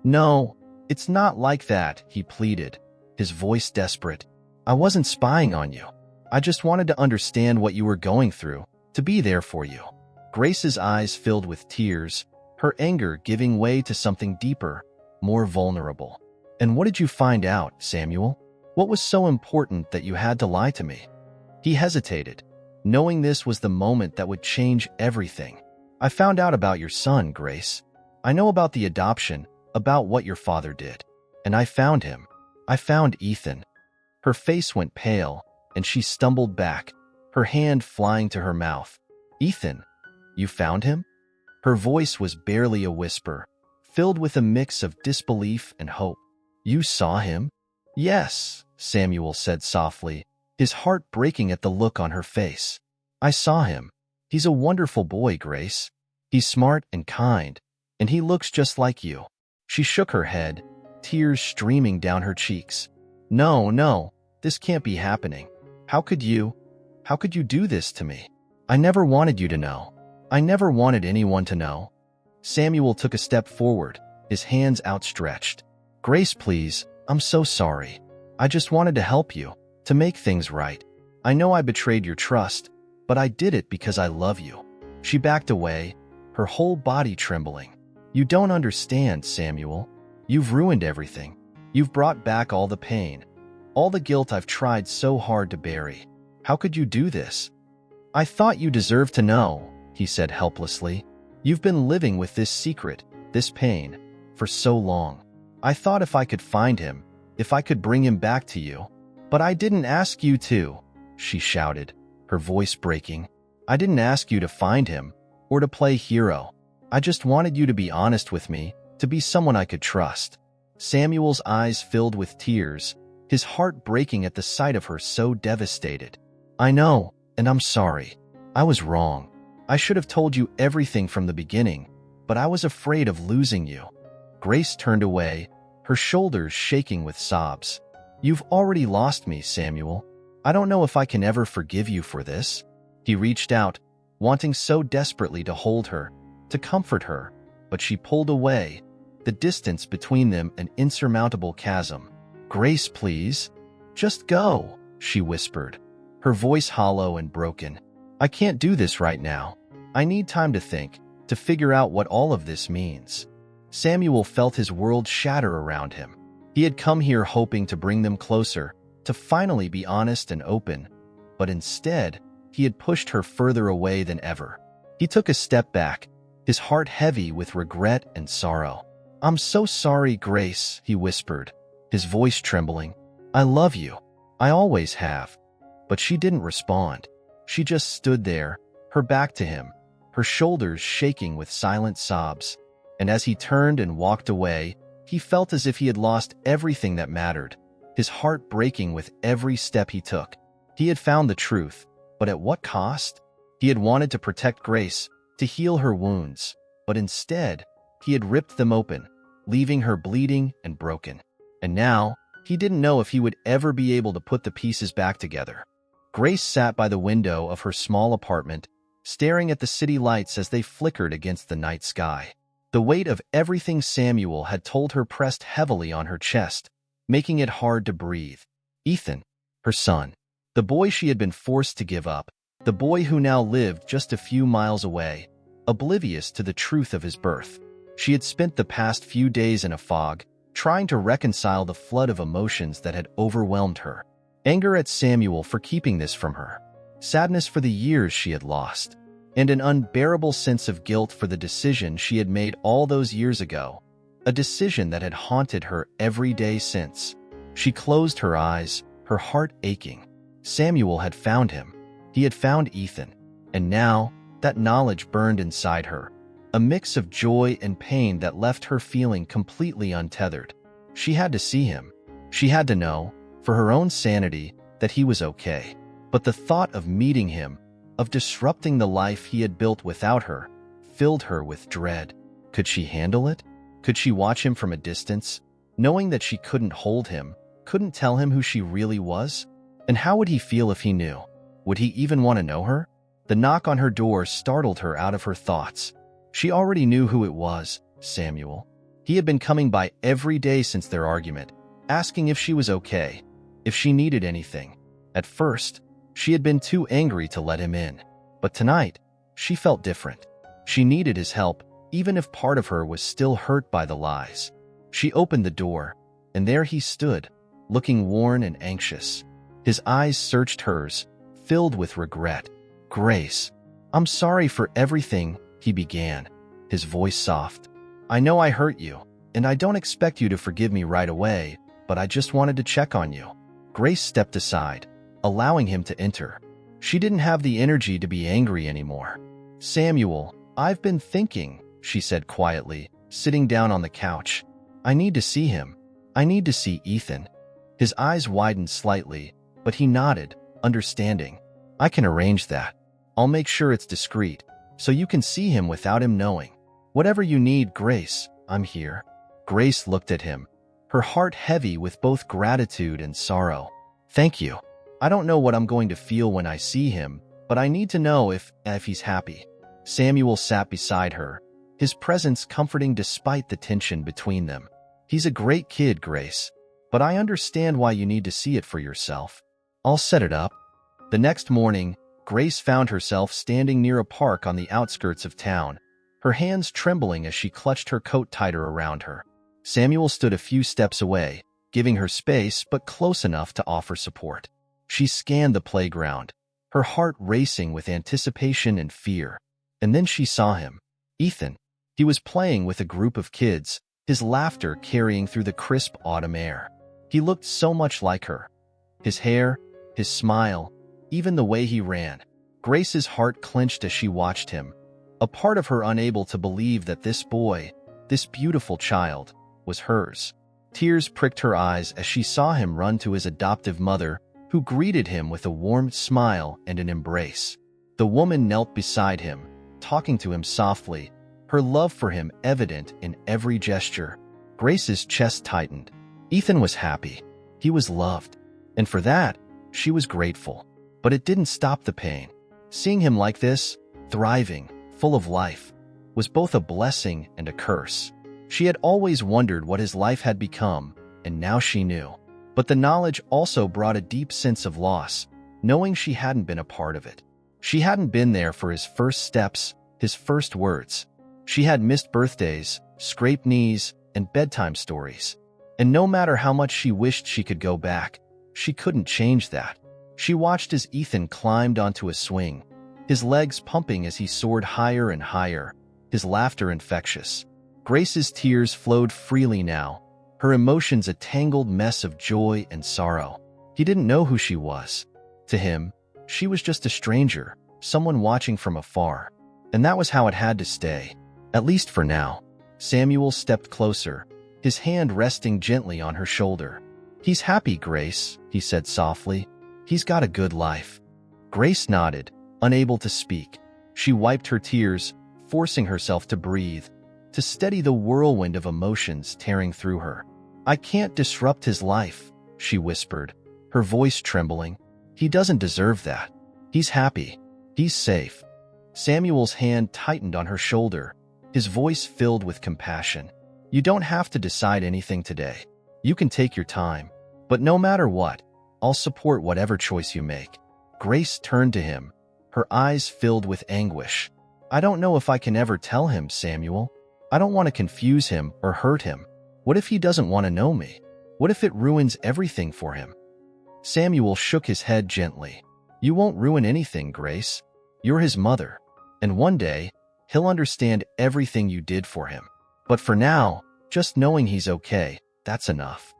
"No, it's not like that," he pleaded, his voice desperate. "I wasn't spying on you. I just wanted to understand what you were going through, to be there for you." Grace's eyes filled with tears, her anger giving way to something deeper, more vulnerable. "And what did you find out, Samuel? What was so important that you had to lie to me?" He hesitated, knowing this was the moment that would change everything. "I found out about your son, Grace. I know about the adoption, about what your father did. And I found him. I found Ethan." Her face went pale, and she stumbled back, her hand flying to her mouth. "Ethan, you found him?" Her voice was barely a whisper, filled with a mix of disbelief and hope. "You saw him?" "Yes," Samuel said softly, his heart breaking at the look on her face. "I saw him. He's a wonderful boy, Grace. He's smart and kind, and he looks just like you." She shook her head, tears streaming down her cheeks. "No, no, this can't be happening. How could you? How could you do this to me? I never wanted you to know. I never wanted anyone to know." Samuel took a step forward, his hands outstretched. "Grace, please, I'm so sorry. I just wanted to help you, to make things right. I know I betrayed your trust, but I did it because I love you." She backed away, her whole body trembling. "You don't understand, Samuel. You've ruined everything. You've brought back all the pain, all the guilt I've tried so hard to bury. How could you do this?" "I thought you deserved to know," he said helplessly. "You've been living with this secret, this pain, for so long. I thought if I could find him, if I could bring him back to you. But I didn't ask you to," she shouted, her voice breaking. "I didn't ask you to find him, or to play hero. I just wanted you to be honest with me, to be someone I could trust." Samuel's eyes filled with tears, his heart breaking at the sight of her so devastated. "I know, and I'm sorry. I was wrong. I should have told you everything from the beginning, but I was afraid of losing you." Grace turned away, her shoulders shaking with sobs. "You've already lost me, Samuel. I don't know if I can ever forgive you for this." He reached out, wanting so desperately to hold her, to comfort her, but she pulled away, the distance between them an insurmountable chasm. "Grace, please. Just go," she whispered, her voice hollow and broken. "I can't do this right now. I need time to think, to figure out what all of this means." Samuel felt his world shatter around him. He had come here hoping to bring them closer, to finally be honest and open, but instead, he had pushed her further away than ever. He took a step back, his heart heavy with regret and sorrow. "I'm so sorry, Grace," he whispered, his voice trembling. "I love you. I always have." But she didn't respond. She just stood there, her back to him, her shoulders shaking with silent sobs. And as he turned and walked away, he felt as if he had lost everything that mattered, his heart breaking with every step he took. He had found the truth, but at what cost? He had wanted to protect Grace, to heal her wounds, but instead, he had ripped them open, leaving her bleeding and broken. And now, he didn't know if he would ever be able to put the pieces back together. Grace sat by the window of her small apartment, staring at the city lights as they flickered against the night sky. The weight of everything Samuel had told her pressed heavily on her chest, making it hard to breathe. Ethan, her son, the boy she had been forced to give up, the boy who now lived just a few miles away, oblivious to the truth of his birth. She had spent the past few days in a fog, trying to reconcile the flood of emotions that had overwhelmed her. Anger at Samuel for keeping this from her, sadness for the years she had lost, and an unbearable sense of guilt for the decision she had made all those years ago, a decision that had haunted her every day since. She closed her eyes, her heart aching. Samuel had found him. He had found Ethan, and now that knowledge burned inside her, a mix of joy and pain that left her feeling completely untethered. She had to see him. She had to know, for her own sanity, that he was okay. But the thought of meeting him, of disrupting the life he had built without her, filled her with dread. Could she handle it? Could she watch him from a distance, knowing that she couldn't hold him, couldn't tell him who she really was? And how would he feel if he knew? Would he even want to know her? The knock on her door startled her out of her thoughts. She already knew who it was, Samuel. He had been coming by every day since their argument, asking if she was okay, if she needed anything. At first, she had been too angry to let him in. But tonight, she felt different. She needed his help, even if part of her was still hurt by the lies. She opened the door, and there he stood, looking worn and anxious. His eyes searched hers, filled with regret. "Grace, I'm sorry for everything," he began, his voice soft. "I know I hurt you, and I don't expect you to forgive me right away, but I just wanted to check on you." Grace stepped aside, allowing him to enter. She didn't have the energy to be angry anymore. "Samuel, I've been thinking," she said quietly, sitting down on the couch. "I need to see him. I need to see Ethan." His eyes widened slightly, but he nodded, understanding. "I can arrange that. I'll make sure it's discreet, so you can see him without him knowing." "Whatever you need, Grace, I'm here." Grace looked at him, her heart heavy with both gratitude and sorrow. "Thank you. I don't know what I'm going to feel when I see him, but I need to know if he's happy." Samuel sat beside her, his presence comforting despite the tension between them. "He's a great kid, Grace, but I understand why you need to see it for yourself. I'll set it up." The next morning, Grace found herself standing near a park on the outskirts of town, her hands trembling as she clutched her coat tighter around her. Samuel stood a few steps away, giving her space but close enough to offer support. She scanned the playground, her heart racing with anticipation and fear. And then she saw him. Ethan. He was playing with a group of kids, his laughter carrying through the crisp autumn air. He looked so much like her. His hair, his smile, even the way he ran. Grace's heart clenched as she watched him, a part of her unable to believe that this boy, this beautiful child, was hers. Tears pricked her eyes as she saw him run to his adoptive mother, who greeted him with a warm smile and an embrace. The woman knelt beside him, talking to him softly, her love for him evident in every gesture. Grace's chest tightened. Ethan was happy. He was loved. And for that, she was grateful. But it didn't stop the pain. Seeing him like this, thriving, full of life, was both a blessing and a curse. She had always wondered what his life had become, and now she knew. But the knowledge also brought a deep sense of loss, knowing she hadn't been a part of it. She hadn't been there for his first steps, his first words. She had missed birthdays, scraped knees, and bedtime stories. And no matter how much she wished she could go back, she couldn't change that. She watched as Ethan climbed onto a swing, his legs pumping as he soared higher and higher, his laughter infectious. Grace's tears flowed freely now, her emotions a tangled mess of joy and sorrow. He didn't know who she was. To him, she was just a stranger, someone watching from afar. And that was how it had to stay, at least for now. Samuel stepped closer, his hand resting gently on her shoulder. "He's happy, Grace," he said softly. "He's got a good life." Grace nodded, unable to speak. She wiped her tears, forcing herself to breathe, to steady the whirlwind of emotions tearing through her. "I can't disrupt his life," she whispered, her voice trembling. "He doesn't deserve that. He's happy. He's safe." Samuel's hand tightened on her shoulder, his voice filled with compassion. "You don't have to decide anything today. You can take your time. But no matter what, I'll support whatever choice you make." Grace turned to him, her eyes filled with anguish. "I don't know if I can ever tell him, Samuel. I don't want to confuse him or hurt him. What if he doesn't want to know me? What if it ruins everything for him?" Samuel shook his head gently. "You won't ruin anything, Grace. You're his mother. And one day, he'll understand everything you did for him. But for now, just knowing he's okay, that's enough."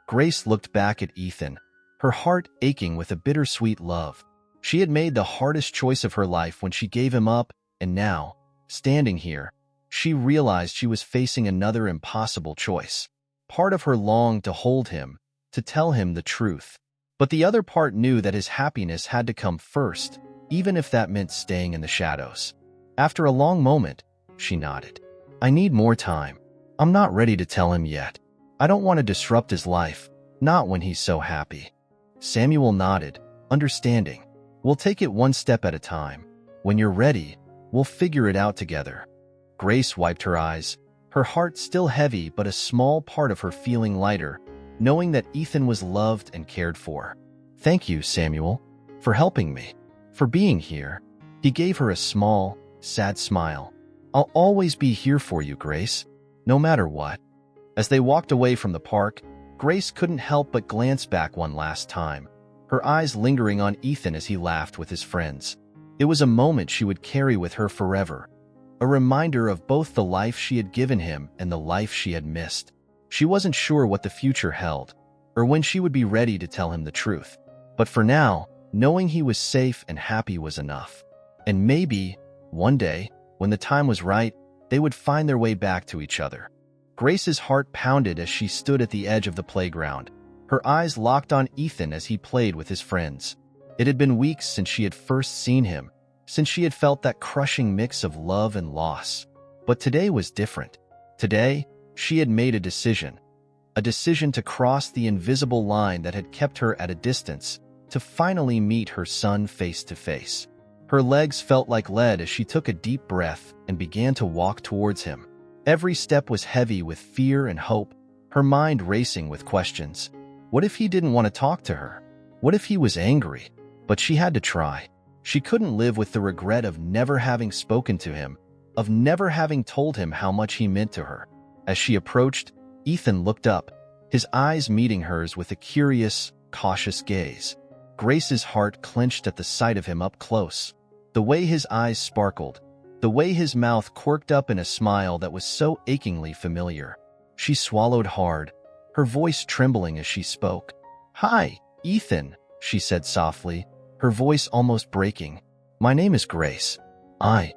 Grace looked back at Ethan, her heart aching with a bittersweet love. She had made the hardest choice of her life when she gave him up, and now, standing here, she realized she was facing another impossible choice. Part of her longed to hold him, to tell him the truth. But the other part knew that his happiness had to come first, even if that meant staying in the shadows. After a long moment, she nodded. "I need more time. I'm not ready to tell him yet. I don't want to disrupt his life, not when he's so happy." Samuel nodded, understanding. "We'll take it one step at a time. When you're ready, we'll figure it out together." Grace wiped her eyes, her heart still heavy but a small part of her feeling lighter, knowing that Ethan was loved and cared for. "Thank you, Samuel, for helping me, for being here." He gave her a small, sad smile. "I'll always be here for you, Grace, no matter what." As they walked away from the park, Grace couldn't help but glance back one last time, her eyes lingering on Ethan as he laughed with his friends. It was a moment she would carry with her forever, a reminder of both the life she had given him and the life she had missed. She wasn't sure what the future held, or when she would be ready to tell him the truth. But for now, knowing he was safe and happy was enough. And maybe, one day, when the time was right, they would find their way back to each other. Grace's heart pounded as she stood at the edge of the playground, her eyes locked on Ethan as he played with his friends. It had been weeks since she had first seen him, since she had felt that crushing mix of love and loss. But today was different. Today, she had made a decision to cross the invisible line that had kept her at a distance, to finally meet her son face to face. Her legs felt like lead as she took a deep breath and began to walk towards him. Every step was heavy with fear and hope, her mind racing with questions. What if he didn't want to talk to her? What if he was angry? But she had to try. She couldn't live with the regret of never having spoken to him, of never having told him how much he meant to her. As she approached, Ethan looked up, his eyes meeting hers with a curious, cautious gaze. Grace's heart clenched at the sight of him up close. The way his eyes sparkled, the way his mouth quirked up in a smile that was so achingly familiar. She swallowed hard, her voice trembling as she spoke. "Hi, Ethan," she said softly, her voice almost breaking. "My name is Grace. I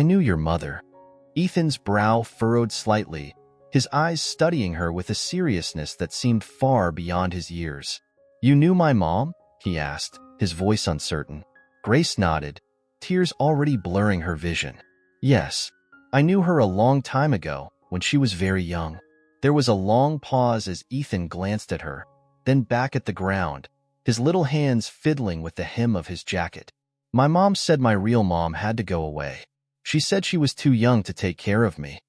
knew your mother." Ethan's brow furrowed slightly, his eyes studying her with a seriousness that seemed far beyond his years. "You knew my mom?" he asked, his voice uncertain. Grace nodded, tears already blurring her vision. "Yes, I knew her a long time ago, when she was very young." There was a long pause as Ethan glanced at her, then back at the ground, his little hands fiddling with the hem of his jacket. "My mom said my real mom had to go away. She said she was too young to take care of me."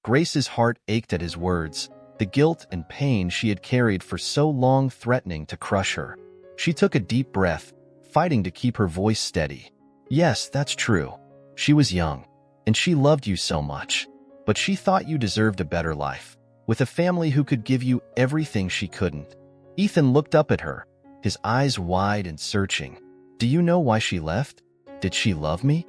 Grace's heart ached at his words, the guilt and pain she had carried for so long threatening to crush her. She took a deep breath, fighting to keep her voice steady. "Yes, that's true. She was young, and she loved you so much. But she thought you deserved a better life, with a family who could give you everything she couldn't." Ethan looked up at her, his eyes wide and searching. "Do you know why she left? Did she love me?"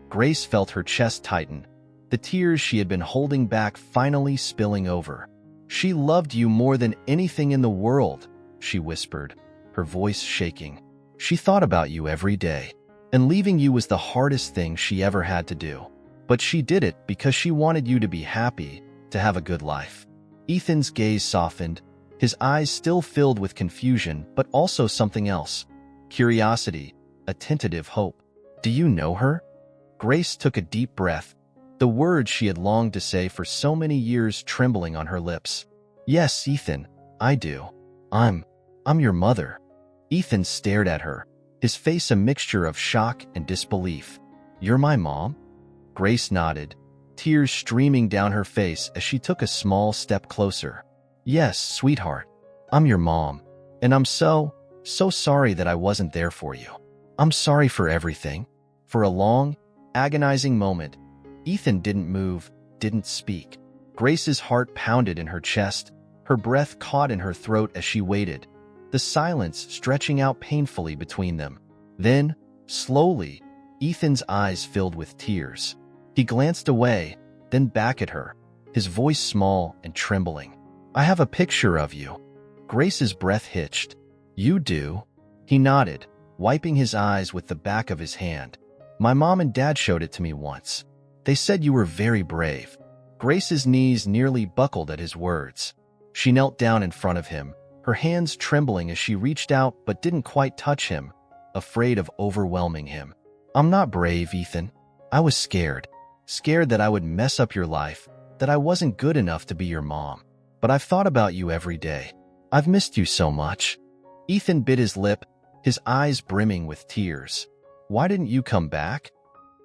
Grace felt her chest tighten, the tears she had been holding back finally spilling over. "She loved you more than anything in the world," she whispered, her voice shaking. "She thought about you every day, and leaving you was the hardest thing she ever had to do. But she did it because she wanted you to be happy, to have a good life." Ethan's gaze softened, his eyes still filled with confusion, but also something else. Curiosity, a tentative hope. "Do you know her?" Grace took a deep breath, the words she had longed to say for so many years trembling on her lips. "Yes, Ethan, I do. I'm your mother." Ethan stared at her, his face a mixture of shock and disbelief. "You're my mom?" Grace nodded, tears streaming down her face as she took a small step closer. "Yes, sweetheart, I'm your mom, and I'm so sorry that I wasn't there for you. I'm sorry for everything." For a long, agonizing moment, Ethan didn't move, didn't speak. Grace's heart pounded in her chest, her breath caught in her throat as she waited, the silence stretching out painfully between them. Then, slowly, Ethan's eyes filled with tears. He glanced away, then back at her, his voice small and trembling. "I have a picture of you." Grace's breath hitched. "You do?" He nodded, wiping his eyes with the back of his hand. "My mom and dad showed it to me once. They said you were very brave." Grace's knees nearly buckled at his words. She knelt down in front of him, her hands trembling as she reached out but didn't quite touch him, afraid of overwhelming him. "I'm not brave, Ethan. I was scared. Scared that I would mess up your life, that I wasn't good enough to be your mom. But I've thought about you every day. I've missed you so much." Ethan bit his lip, his eyes brimming with tears. "Why didn't you come back?"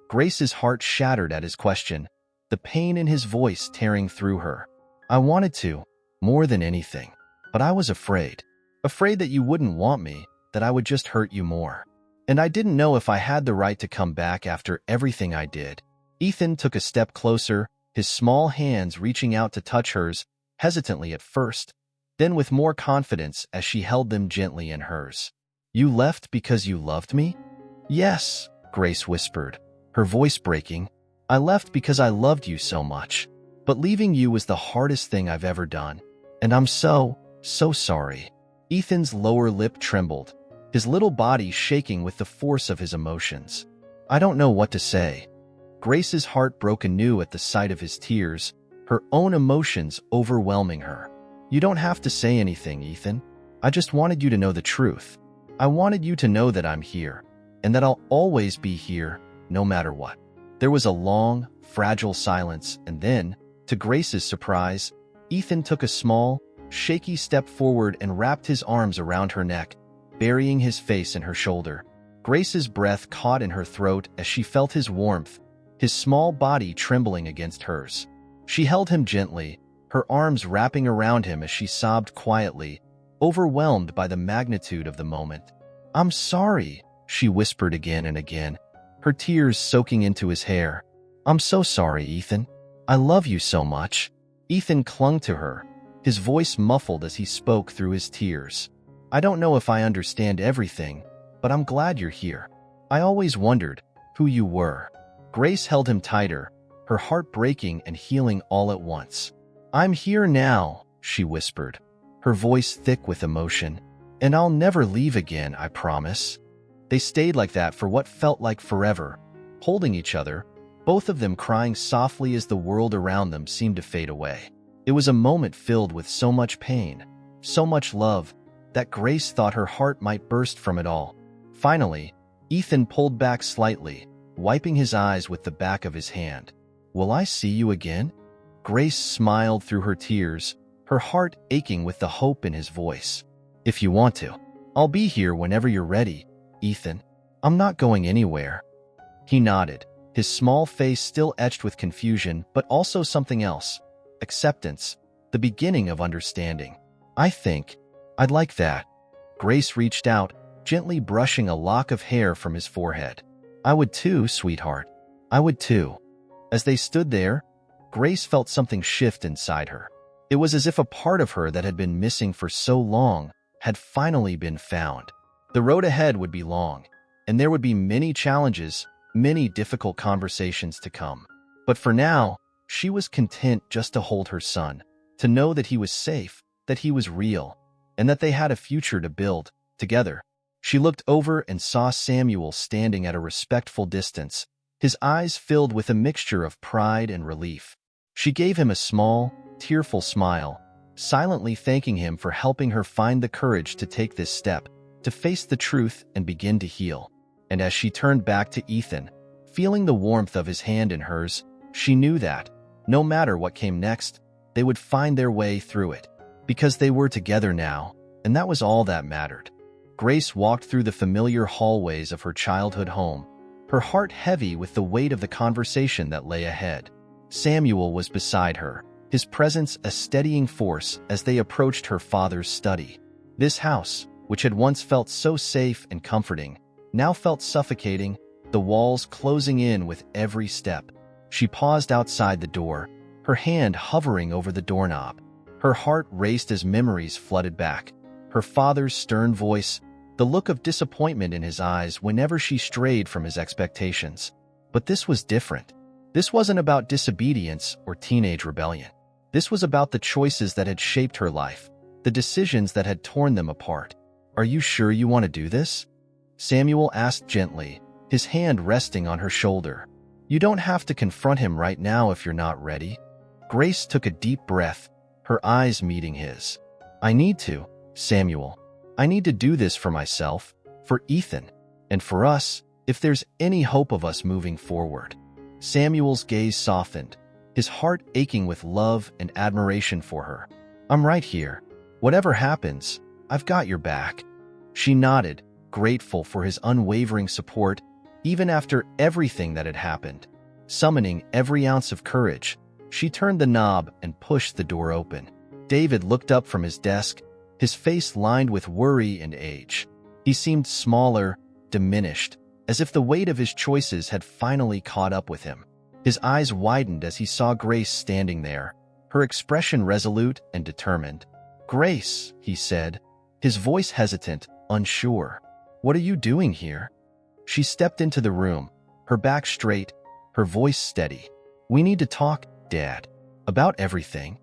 Grace's heart shattered at his question, the pain in his voice tearing through her. "I wanted to, more than anything. But I was afraid. Afraid that you wouldn't want me, that I would just hurt you more. And I didn't know if I had the right to come back after everything I did." Ethan took a step closer, his small hands reaching out to touch hers, hesitantly at first, then with more confidence as she held them gently in hers. "You left because you loved me?" "Yes," Grace whispered, her voice breaking. "I left because I loved you so much. But leaving you was the hardest thing I've ever done. And I'm so sorry." Ethan's lower lip trembled, his little body shaking with the force of his emotions. "I don't know what to say." Grace's heart broke anew at the sight of his tears, her own emotions overwhelming her. "You don't have to say anything, Ethan. I just wanted you to know the truth. I wanted you to know that I'm here, and that I'll always be here, no matter what." There was a long, fragile silence, and then, to Grace's surprise, Ethan took a small, shaky step forward and wrapped his arms around her neck, burying his face in her shoulder. Grace's breath caught in her throat as she felt his warmth, his small body trembling against hers. She held him gently, her arms wrapping around him as she sobbed quietly, overwhelmed by the magnitude of the moment. "I'm sorry," she whispered again and again, her tears soaking into his hair. "I'm so sorry, Ethan. I love you so much." Ethan clung to her, his voice muffled as he spoke through his tears. "I don't know if I understand everything, but I'm glad you're here. I always wondered who you were." Grace held him tighter, her heart breaking and healing all at once. "I'm here now," she whispered, her voice thick with emotion. "And I'll never leave again, I promise." They stayed like that for what felt like forever, holding each other, both of them crying softly as the world around them seemed to fade away. It was a moment filled with so much pain, so much love, that Grace thought her heart might burst from it all. Finally, Ethan pulled back slightly, wiping his eyes with the back of his hand. "Will I see you again?" Grace smiled through her tears, her heart aching with the hope in his voice. "If you want to. I'll be here whenever you're ready, Ethan. I'm not going anywhere." He nodded, his small face still etched with confusion, but also something else. Acceptance, the beginning of understanding. "I think I'd like that." Grace reached out, gently brushing a lock of hair from his forehead. "I would too, sweetheart. I would too." As they stood there, Grace felt something shift inside her. It was as if a part of her that had been missing for so long had finally been found. The road ahead would be long, and there would be many challenges, many difficult conversations to come. But for now, she was content just to hold her son, to know that he was safe, that he was real, and that they had a future to build, together. She looked over and saw Samuel standing at a respectful distance, his eyes filled with a mixture of pride and relief. She gave him a small, tearful smile, silently thanking him for helping her find the courage to take this step, to face the truth and begin to heal. And as she turned back to Ethan, feeling the warmth of his hand in hers, she knew that, no matter what came next, they would find their way through it, because they were together now, and that was all that mattered. Grace walked through the familiar hallways of her childhood home, her heart heavy with the weight of the conversation that lay ahead. Samuel was beside her, his presence a steadying force as they approached her father's study. This house, which had once felt so safe and comforting, now felt suffocating, the walls closing in with every step. She paused outside the door, her hand hovering over the doorknob. Her heart raced as memories flooded back. Her father's stern voice, the look of disappointment in his eyes whenever she strayed from his expectations. But this was different. This wasn't about disobedience or teenage rebellion. This was about the choices that had shaped her life, the decisions that had torn them apart. "Are you sure you want to do this?" Samuel asked gently, his hand resting on her shoulder. "You don't have to confront him right now if you're not ready." Grace took a deep breath, her eyes meeting his. "I need to, Samuel. I need to do this for myself, for Ethan, and for us, if there's any hope of us moving forward." Samuel's gaze softened, his heart aching with love and admiration for her. "I'm right here. Whatever happens, I've got your back." She nodded, grateful for his unwavering support, even after everything that had happened. Summoning every ounce of courage, she turned the knob and pushed the door open. David looked up from his desk, his face lined with worry and age. He seemed smaller, diminished, as if the weight of his choices had finally caught up with him. His eyes widened as he saw Grace standing there, her expression resolute and determined. "Grace," he said, his voice hesitant, unsure. "What are you doing here?" She stepped into the room, her back straight, her voice steady. "We need to talk, Dad, about everything."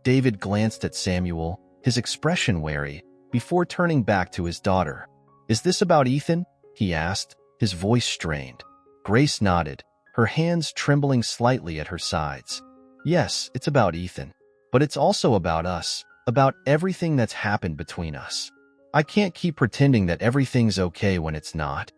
David glanced at Samuel, his expression wary, before turning back to his daughter. "Is this about Ethan?" he asked, his voice strained. Grace nodded, her hands trembling slightly at her sides. "Yes, it's about Ethan. But it's also about us, about everything that's happened between us. I can't keep pretending that everything's okay when it's not."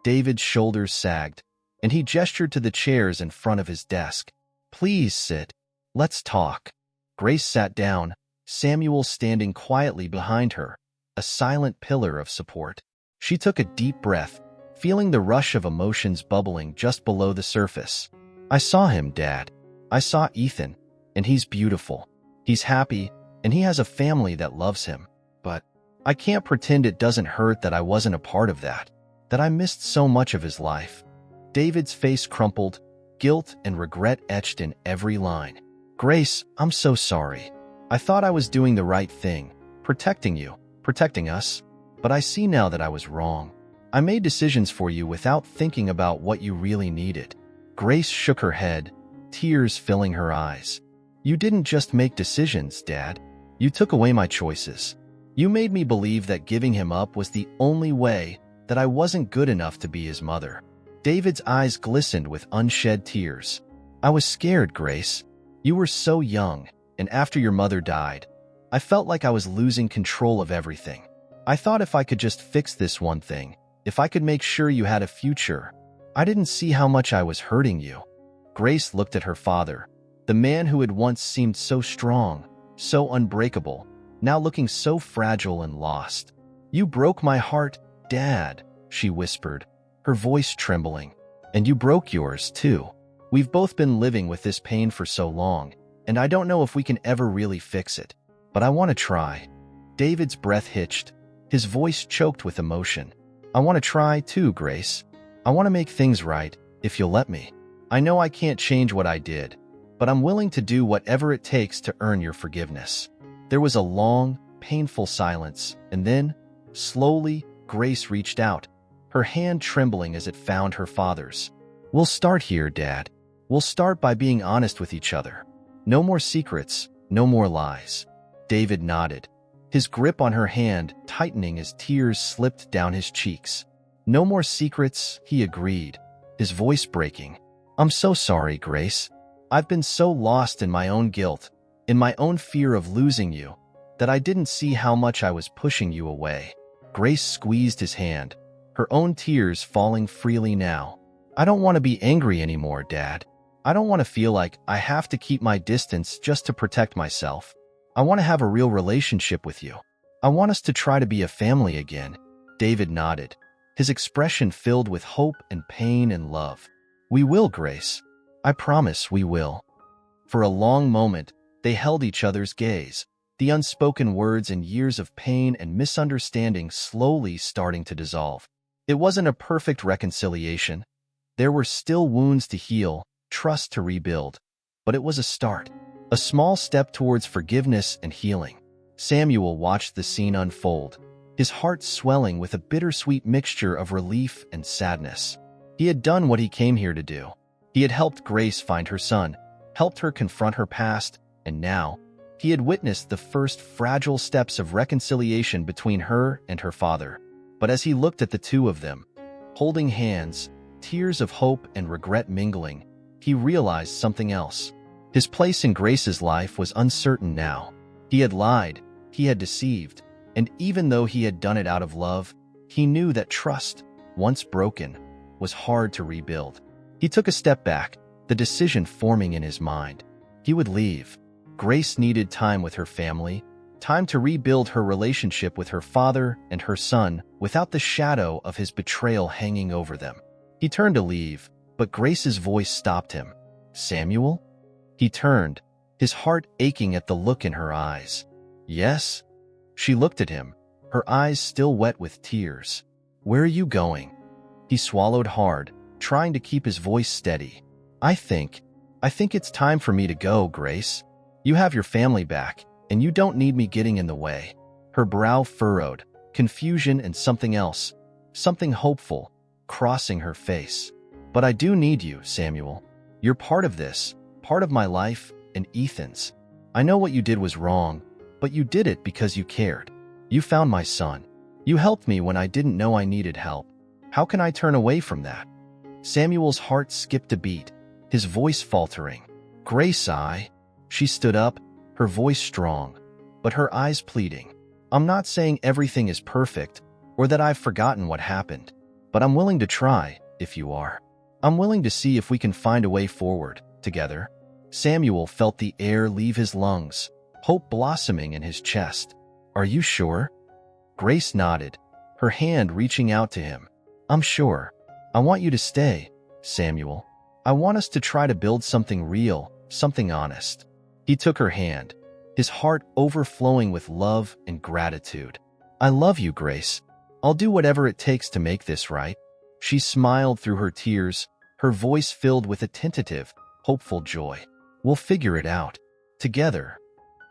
David's shoulders sagged, and he gestured to the chairs in front of his desk. "Please sit. Let's talk." Grace sat down, Samuel standing quietly behind her, a silent pillar of support. She took a deep breath, feeling the rush of emotions bubbling just below the surface. "I saw him, Dad. I saw Ethan, and he's beautiful. He's happy, and he has a family that loves him. But I can't pretend it doesn't hurt that I wasn't a part of that, that I missed so much of his life." David's face crumpled, guilt and regret etched in every line. "Grace, I'm so sorry. I thought I was doing the right thing, protecting you, protecting us. But I see now that I was wrong. I made decisions for you without thinking about what you really needed." Grace shook her head, tears filling her eyes. "You didn't just make decisions, Dad. You took away my choices. You made me believe that giving him up was the only way, that I wasn't good enough to be his mother." David's eyes glistened with unshed tears. "I was scared, Grace. You were so young, and after your mother died, I felt like I was losing control of everything. I thought if I could just fix this one thing, if I could make sure you had a future, I didn't see how much I was hurting you." Grace looked at her father, the man who had once seemed so strong, so unbreakable, now looking so fragile and lost. "You broke my heart, Dad," she whispered, her voice trembling. "And you broke yours, too. We've both been living with this pain for so long, and I don't know if we can ever really fix it. But I want to try." David's breath hitched, his voice choked with emotion. "I want to try, too, Grace. I want to make things right, if you'll let me. I know I can't change what I did, but I'm willing to do whatever it takes to earn your forgiveness." There was a long, painful silence, and then, slowly, Grace reached out, her hand trembling as it found her father's. "We'll start here, Dad. We'll start by being honest with each other. No more secrets, no more lies." David nodded, his grip on her hand tightening as tears slipped down his cheeks. "No more secrets," he agreed, his voice breaking. "I'm so sorry, Grace. I've been so lost in my own guilt, in my own fear of losing you, that I didn't see how much I was pushing you away." Grace squeezed his hand, her own tears falling freely now. "I don't want to be angry anymore, Dad. I don't want to feel like I have to keep my distance just to protect myself. I want to have a real relationship with you. I want us to try to be a family again." David nodded, his expression filled with hope and pain and love. "We will, Grace. I promise we will." For a long moment, they held each other's gaze, the unspoken words and years of pain and misunderstanding slowly starting to dissolve. It wasn't a perfect reconciliation. There were still wounds to heal, trust to rebuild. But it was a start, a small step towards forgiveness and healing. Samuel watched the scene unfold, his heart swelling with a bittersweet mixture of relief and sadness. He had done what he came here to do. He had helped Grace find her son, helped her confront her past, and now, he had witnessed the first fragile steps of reconciliation between her and her father. But as he looked at the two of them, holding hands, tears of hope and regret mingling, he realized something else. His place in Grace's life was uncertain now. He had lied, he had deceived, and even though he had done it out of love, he knew that trust, once broken, was hard to rebuild. He took a step back, the decision forming in his mind. He would leave. Grace needed time with her family, time to rebuild her relationship with her father and her son without the shadow of his betrayal hanging over them. He turned to leave, but Grace's voice stopped him. "Samuel?" He turned, his heart aching at the look in her eyes. "Yes?" She looked at him, her eyes still wet with tears. "Where are you going?" He swallowed hard, trying to keep his voice steady. I think it's time for me to go, Grace. You have your family back, and you don't need me getting in the way." Her brow furrowed, confusion and something else, something hopeful, crossing her face. "But I do need you, Samuel. You're part of this, part of my life and Ethan's. I know what you did was wrong, but you did it because you cared. You found my son. You helped me when I didn't know I needed help. How can I turn away from that?" Samuel's heart skipped a beat, his voice faltering. "Grace, She stood up, her voice strong, but her eyes pleading. "I'm not saying everything is perfect, or that I've forgotten what happened, but I'm willing to try, if you are. I'm willing to see if we can find a way forward, together. Samuel felt the air leave his lungs, hope blossoming in his chest. Are you sure? Grace nodded, her hand reaching out to him. I'm sure. I want you to stay, Samuel. I want us to try to build something real, something honest. He took her hand, his heart overflowing with love and gratitude. I love you, Grace. I'll do whatever it takes to make this right. She smiled through her tears, her voice filled with a tentative, hopeful joy. We'll figure it out, together.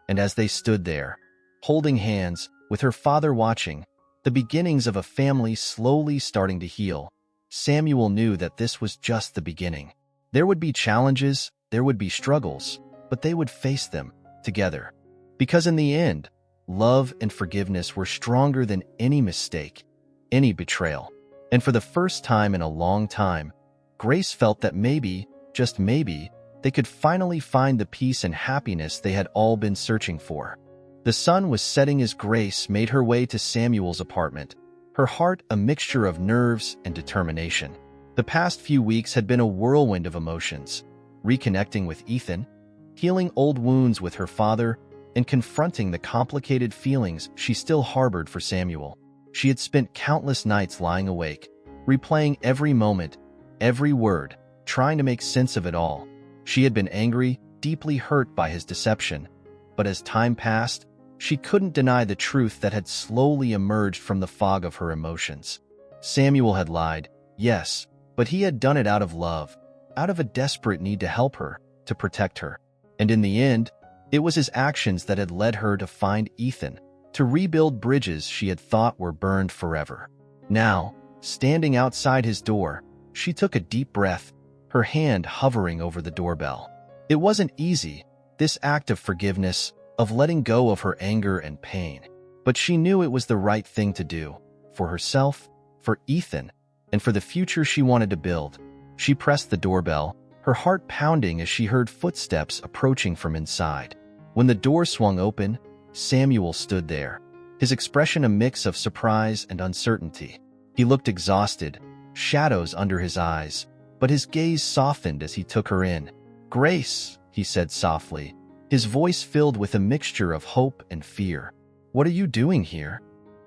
And as they stood there, holding hands, with her father watching, the beginnings of a family slowly starting to heal, Samuel knew that this was just the beginning. There would be challenges, there would be struggles, but they would face them, together. Because in the end, love and forgiveness were stronger than any mistake, any betrayal. And for the first time in a long time, Grace felt that maybe, just maybe, they could finally find the peace and happiness they had all been searching for. The sun was setting as Grace made her way to Samuel's apartment, her heart a mixture of nerves and determination. The past few weeks had been a whirlwind of emotions, reconnecting with Ethan, healing old wounds with her father, and confronting the complicated feelings she still harbored for Samuel. She had spent countless nights lying awake, replaying every moment, every word, trying to make sense of it all. She had been angry, deeply hurt by his deception, but as time passed, she couldn't deny the truth that had slowly emerged from the fog of her emotions. Samuel had lied, yes, but he had done it out of love, out of a desperate need to help her, to protect her. And in the end, it was his actions that had led her to find Ethan, to rebuild bridges she had thought were burned forever. Now, standing outside his door, she took a deep breath, her hand hovering over the doorbell. It wasn't easy, this act of forgiveness, of letting go of her anger and pain. But she knew it was the right thing to do, for herself, for Ethan, and for the future she wanted to build. She pressed the doorbell, her heart pounding as she heard footsteps approaching from inside. When the door swung open, Samuel stood there, his expression a mix of surprise and uncertainty. He looked exhausted, shadows under his eyes, but his gaze softened as he took her in. "Grace," he said softly, his voice filled with a mixture of hope and fear. "What are you doing here?"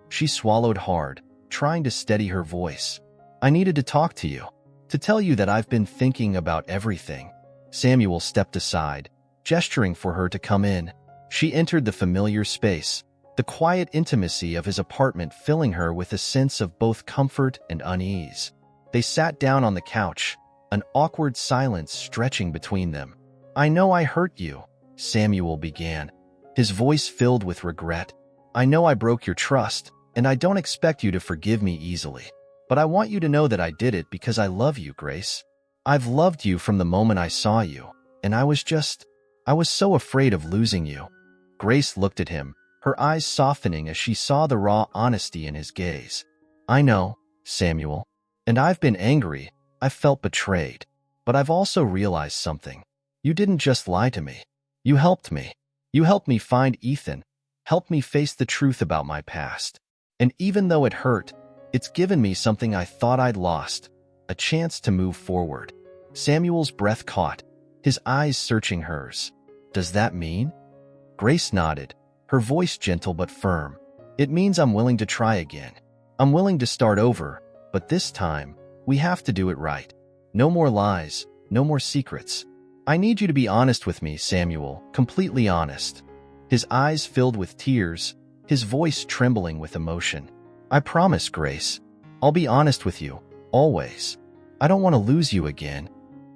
She swallowed hard, trying to steady her voice. "I needed to talk to you, to tell you that I've been thinking about everything." Samuel stepped aside, gesturing for her to come in. She entered the familiar space, the quiet intimacy of his apartment filling her with a sense of both comfort and unease. They sat down on the couch, an awkward silence stretching between them. "I know I hurt you," Samuel began, his voice filled with regret. "I know I broke your trust, and I don't expect you to forgive me easily. But I want you to know that I did it because I love you, Grace. I've loved you from the moment I saw you, and I was so afraid of losing you." Grace looked at him, her eyes softening as she saw the raw honesty in his gaze. "I know, Samuel, and I've been angry, I've felt betrayed, but I've also realized something. You didn't just lie to me. You helped me. You helped me find Ethan, helped me face the truth about my past. And even though it hurt, it's given me something I thought I'd lost, a chance to move forward." Samuel's breath caught, his eyes searching hers. "Does that mean?" Grace nodded, her voice gentle but firm. "It means I'm willing to try again. I'm willing to start over, but this time, we have to do it right. No more lies, no more secrets. I need you to be honest with me, Samuel, completely honest." His eyes filled with tears, his voice trembling with emotion. "I promise, Grace. I'll be honest with you, always. I don't want to lose you again."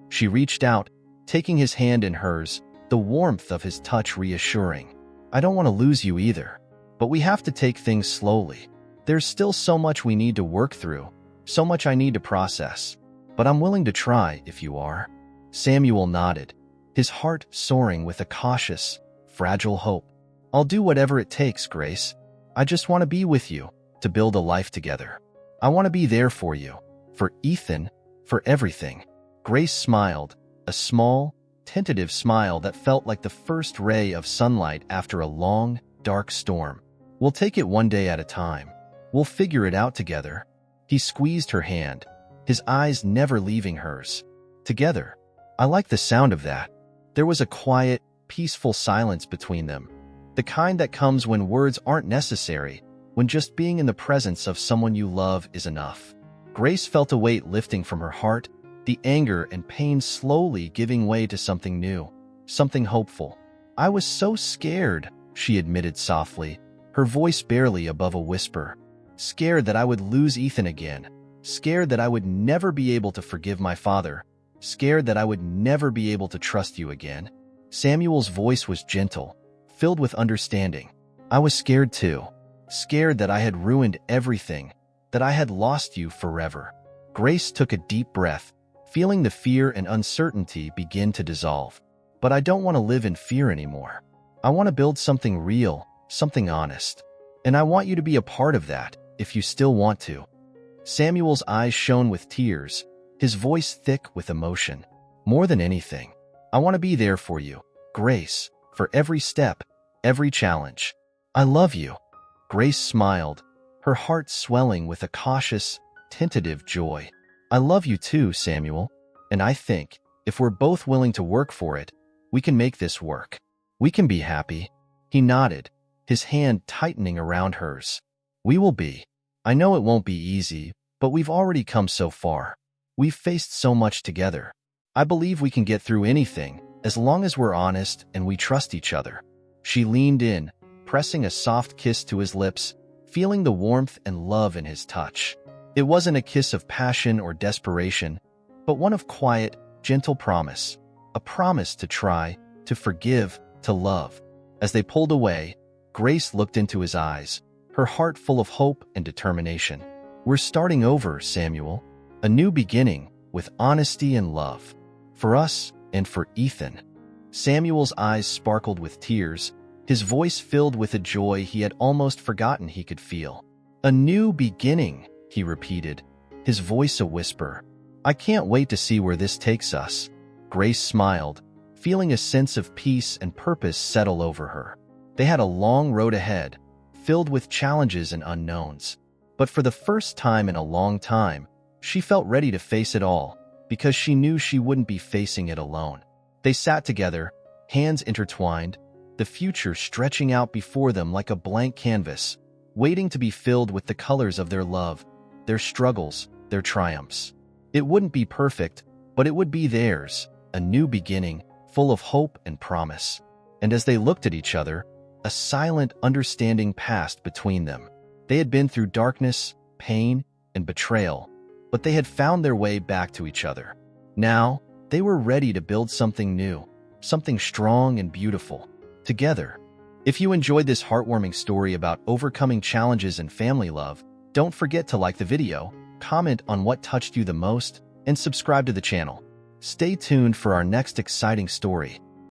She reached out, taking his hand in hers, the warmth of his touch reassuring. "I don't want to lose you either, but we have to take things slowly. There's still so much we need to work through, so much I need to process. But I'm willing to try if you are." Samuel nodded, his heart soaring with a cautious, fragile hope. "I'll do whatever it takes, Grace. I just want to be with you, to build a life together. I want to be there for you, for Ethan, for everything." Grace smiled, a small, tentative smile that felt like the first ray of sunlight after a long, dark storm. "We'll take it one day at a time. We'll figure it out together." He squeezed her hand, his eyes never leaving hers. Together. I like the sound of that. There was a quiet, peaceful silence between them. The kind that comes when words aren't necessary, when just being in the presence of someone you love is enough. Grace felt a weight lifting from her heart, the anger and pain slowly giving way to something new, something hopeful. I was so scared, she admitted softly, her voice barely above a whisper. Scared that I would lose Ethan again. Scared that I would never be able to forgive my father. Scared that I would never be able to trust you again. Samuel's voice was gentle, filled with understanding. I was scared too. Scared that I had ruined everything, that I had lost you forever. Grace took a deep breath, feeling the fear and uncertainty begin to dissolve. But I don't want to live in fear anymore. I want to build something real, something honest. And I want you to be a part of that, if you still want to. Samuel's eyes shone with tears, his voice thick with emotion. More than anything, I want to be there for you, Grace, for every step, every challenge. I love you. Grace smiled, her heart swelling with a cautious, tentative joy. I love you too, Samuel. And I think, if we're both willing to work for it, we can make this work. We can be happy. He nodded, his hand tightening around hers. We will be. I know it won't be easy, but we've already come so far. We've faced so much together. I believe we can get through anything, as long as we're honest and we trust each other. She leaned in, pressing a soft kiss to his lips, feeling the warmth and love in his touch. It wasn't a kiss of passion or desperation, but one of quiet, gentle promise. A promise to try, to forgive, to love. As they pulled away, Grace looked into his eyes, her heart full of hope and determination. We're starting over, Samuel. A new beginning, with honesty and love. For us and for Ethan. Samuel's eyes sparkled with tears, his voice filled with a joy he had almost forgotten he could feel. A new beginning, he repeated, his voice a whisper. I can't wait to see where this takes us. Grace smiled, feeling a sense of peace and purpose settle over her. They had a long road ahead, filled with challenges and unknowns. But for the first time in a long time, she felt ready to face it all, because she knew she wouldn't be facing it alone. They sat together, hands intertwined, the future stretching out before them like a blank canvas, waiting to be filled with the colors of their love, their struggles, their triumphs. It wouldn't be perfect, but it would be theirs, a new beginning, full of hope and promise. And as they looked at each other, a silent understanding passed between them. They had been through darkness, pain, and betrayal, but they had found their way back to each other. Now, they were ready to build something new, something strong and beautiful, together. If you enjoyed this heartwarming story about overcoming challenges and family love, don't forget to like the video, comment on what touched you the most, and subscribe to the channel. Stay tuned for our next exciting story.